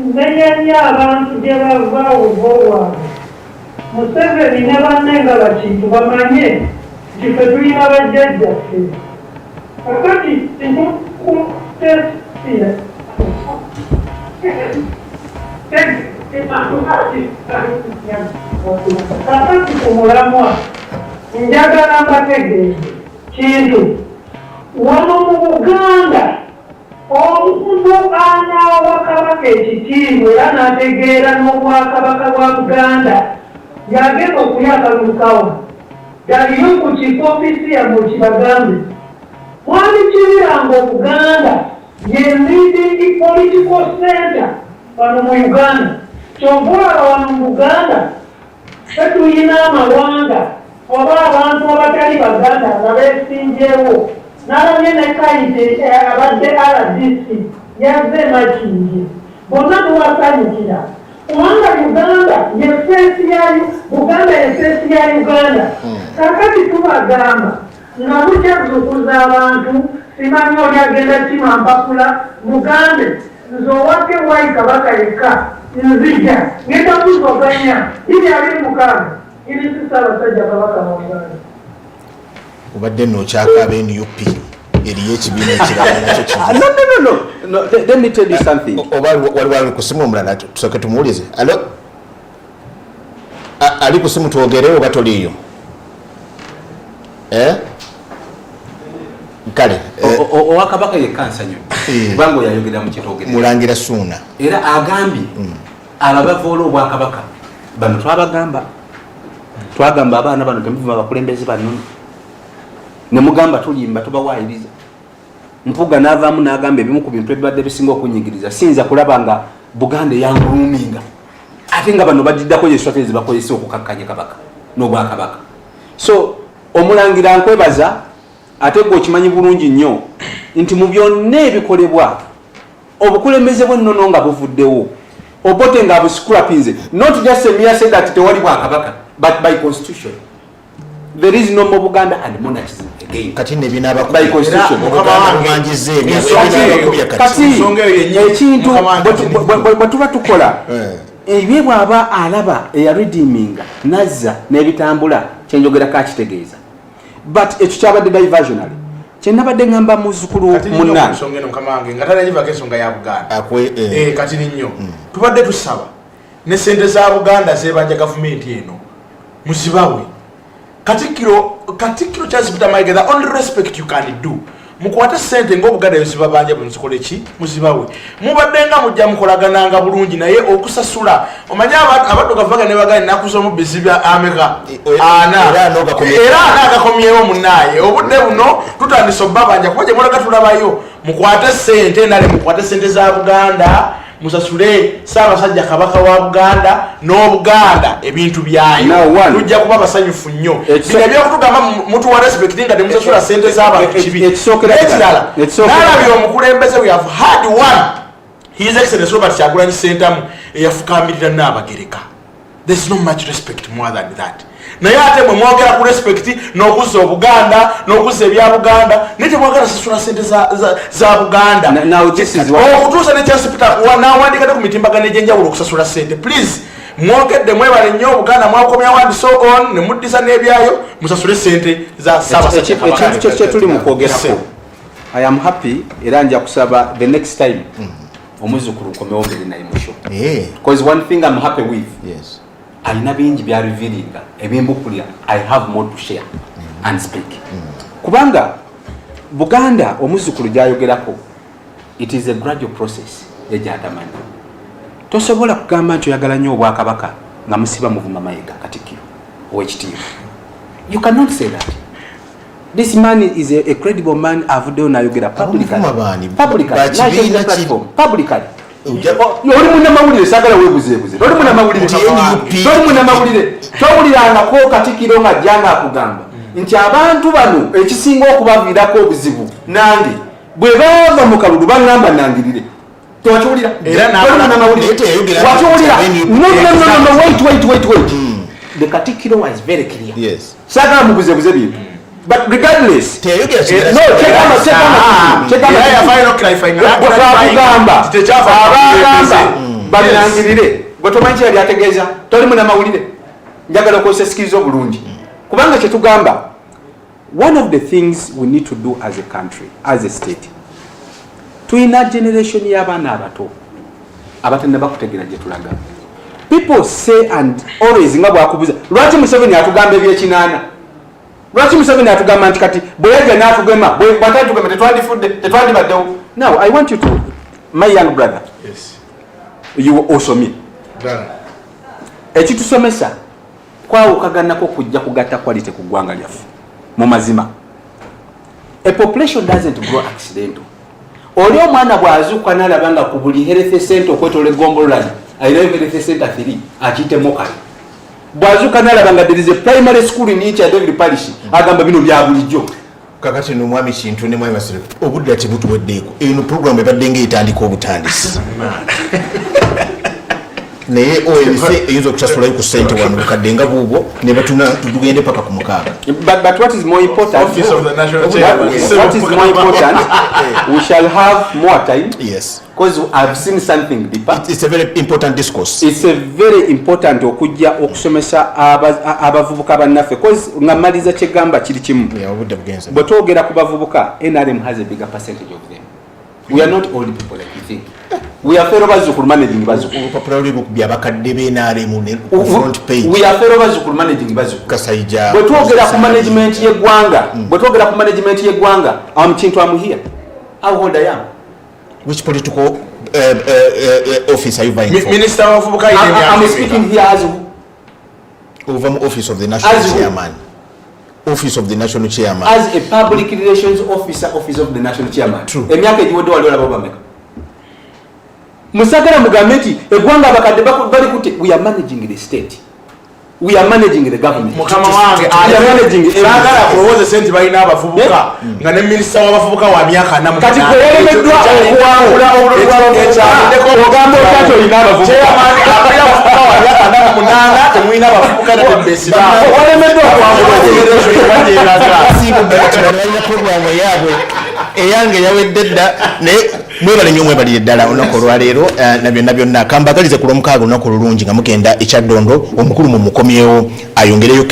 nnenyanya abantu gye bava obuvo bwabwe. Museveni ne banne nga bakintu bamanye nti ffe tulina bajjajjaffe. Kakati ntukutesira kakati ku mulamwa njagala mbategeeze kintu wano mu Buganda omuntu anaawa Kabaka ekitiibwa era n'ategeera n'obwakabaka bwa Buganda yagenda okuyaka Lukawa galiyo ku kifo ofisi yammwe kibagambe mwami Kibiranga Obuganda ye leading political center wano mu Uganda. Kyova wano mu Buganda tetulina amawanga oba abantu abatali Baganda nga beesinjeewo. Nalabye ne Kaite abadde RDC yazze Makingi bonna tuwasanyukira kubanga Buganda ye feesi ya Uganda. Kakati tubagamba nga mukyazukuza abantu simanyi oli agenda kima mpapula mugambe nze owake wayi Kabaka yekka nzija ngenda kuzoganya ili ali mukana ili sisaba sajja kabaka mu Uganda ubadde nokyaka be NUP eriyo ekibiina ekirala nakyo no let me tell you something wali kusimu omulala tusooke tumuwulize alo ali kusimu twogerewo oba toliiyo kale owakabaka yekkansa nyo kubanga oyayogera mu kitogere mulangira Suuna era agambye ababavoola obwakabaka bano twagamba abaana bano temuvuma abakulembeze bannono ne mugamba tulimba tubawaayiriza Mpuga n'avaamu n'agamba ebimu ku bintu ebibadde bisinga okunyigiriza siyinza kulaba nga Buganda eyanguluminga ate nga bano bagiddako strategies bakozesa okukakkanya kabaka n'obwakabaka. So omulangira nkwebaza ate gwe okimanyi bulungi nnyo nti mu byonna ebikolebwa obukulembeze bw'ennono nga buvuddewo Obote nga buscrapinze not just a mere say that tewali bwakabaka but by constitution there is no more Buganda and monarchism again. Kati ne binaba by constitution manjize kati ekintu bwe tukola ebye bwaba alaba eyaredeeminga nazza n'ebitambula kyenjogera kakitegeeza but ekyo kyabadde diversionary kyenabadde ngamba muzukulu munna songeno kamange ngatala nyiva kesonga ya Buganda kati ninyo tubadde tusaba ne sente za Buganda zebanja government eno musibawe katikiro kyazibita mayiga the only respect you can do mukwata sente ngo Buganda yosiba banja bunzikole ki musibawe mubadde nga mujja mukolagananga bulungi naye okusasula omanya abantu gavaga ne bagani nakusomo bizibya ameka era agakomyewo munaye obudde buno tutandise babanja kubaje mulaga tulabayo mukwata sente nale mukwata sente za Buganda musasule Ssaabasajja Kabaka wa Buganda n'Obuganda ebintu byayo tujja kuba basanyufu nnyo binabyo kutugamba mutu wa respect nga temusasula sente z'abantu kibi ekirala nalabye omukulembeze we have had one his excellency Robert Kyagulanyi Ssentamu eyafukamirira Nnaabagereka. There's no much respect more than that. Naye ate mwe mwogera ku respect n'okuzza Obuganda n'okuzza ebya Buganda nete mwagala sasula sente za Buganda okutuusa ne kyasipita n'awandikate ku mitimbagano egy'enjawulo okusasula sente. Please mwogedde mwebale nnyo Obuganda mwakomya wandi so on ne muddisa n'ebyayo musasule sente za Ssaabasajja Kabaka. Ekintu kye tuli mu kwogerako I am happy era nja kusaba the next time omuzukulu komewo mbere naye musho because one thing I'm happy with alina bingi bya revealinga ebimbukulira I have more to share and speak kubanga Buganda omuzukulu gyayogerako it is a gradual process ejadamani tosobola kugamba nti oyagala nnyo obwakabaka nga musiba muvuma mayiga Katikkiro ow'ekitiibwa. You cannot say that. This man is a credible man. Avuddeyo n'ayogera publicly oli munnamawulire saagala weebuzeebuze oli munnamawulire towulirangako Katikkiro ng'ajjanga akugamba nti abantu bano ekisinga okubaviirako obuzibu nange bwe baava mu kalulu baŋŋamba nangirire tewakiwulira wakiwulira wait the Katikkiro was very clear saagala mubuzeebuze bintu but regardless balinangirire gwetumanyi kyali ategeeza toli munnamawulire njagala okwesesikiriza obulungi kubanga kyetugamba one of the things we need to do as a country as a state tuyina generation y'abaana abato abatennabakutegeera gye tulaga. People say and always nga bwakubuza lwaki Museveni atugamba ebyekinaana lwaki Museveni atugamba nti kati bwe yajja n'atugema bw'atatugema tetwandibaddewo. Now I want you to my young brother you also me ekitusomesa kwawukaganako kujja kugatta quality ku ggwanga lyaffe mu mazima. A population doesn't grow accidental. Oli omwana bw'azuuka n'alaba nga ku buli health center okwetola eggombolola ayinayo health center 3 akiyitemu kale bw'azuuka n'alaba nga there is a primary school in each and every parish agamba bino bya bulijjo. Kakati no mwami kintu ne mwami Masiro obudde ati butuweddeeko eno program ebadde ng'etandika obutandisi naye OMC eyinza okukyasulayo ku ssente wano bukadde nga buubwo ne batuna tugende paka ku mukaaga. But what is more important, Office of the National Chairman. what is more important, we shall have more time. Yes. Because I've seen something deeper. It's a very important discourse. It's a very important okujja okusomesa abavubuka bannaffe because ngamaliza kyegamba kiri kimu. Bwe twogera ku bavubuka, NRM has a bigger percentage of them. We are not old people like you think. We are fellow bazzukulu managing bazzukulu. Popularly byabakadde be NRM front page. We are fellow bazzukulu managing bazzukulu. Kasayija. Bwe twogera ku management y'eggwanga, I'm Kintu, I'm here. How old I am? Which political office are you vying for? Minister of Bukai. I'm speaking here as over office of the national chairman. Office of the national chairman. As a public relations officer, office of the national chairman. True. Emyaka egiwedde wali olaba bameka. Musagala mugambe nti eggwanga abakadde bali kuti we are managing the state. We are managing the government. Mukama wange sagala kulowoza sente balina abavubuka nga ne minisita w'abavubuka wa myaka 4 kati kweremeddwa okuwangula ogamba otati olina abavubuka temulina abavubuka olemeddwa okuwangulabalina programu yaabwe eyange yawedde dda naye mwebale nnyo mwebalire ddala olunaku olwaleero na byonna byonna kambagalize ku lwomukaaga olunaku olulungi nga mugenda ekyaddondo omukulu mu mukomyewo ayongereyo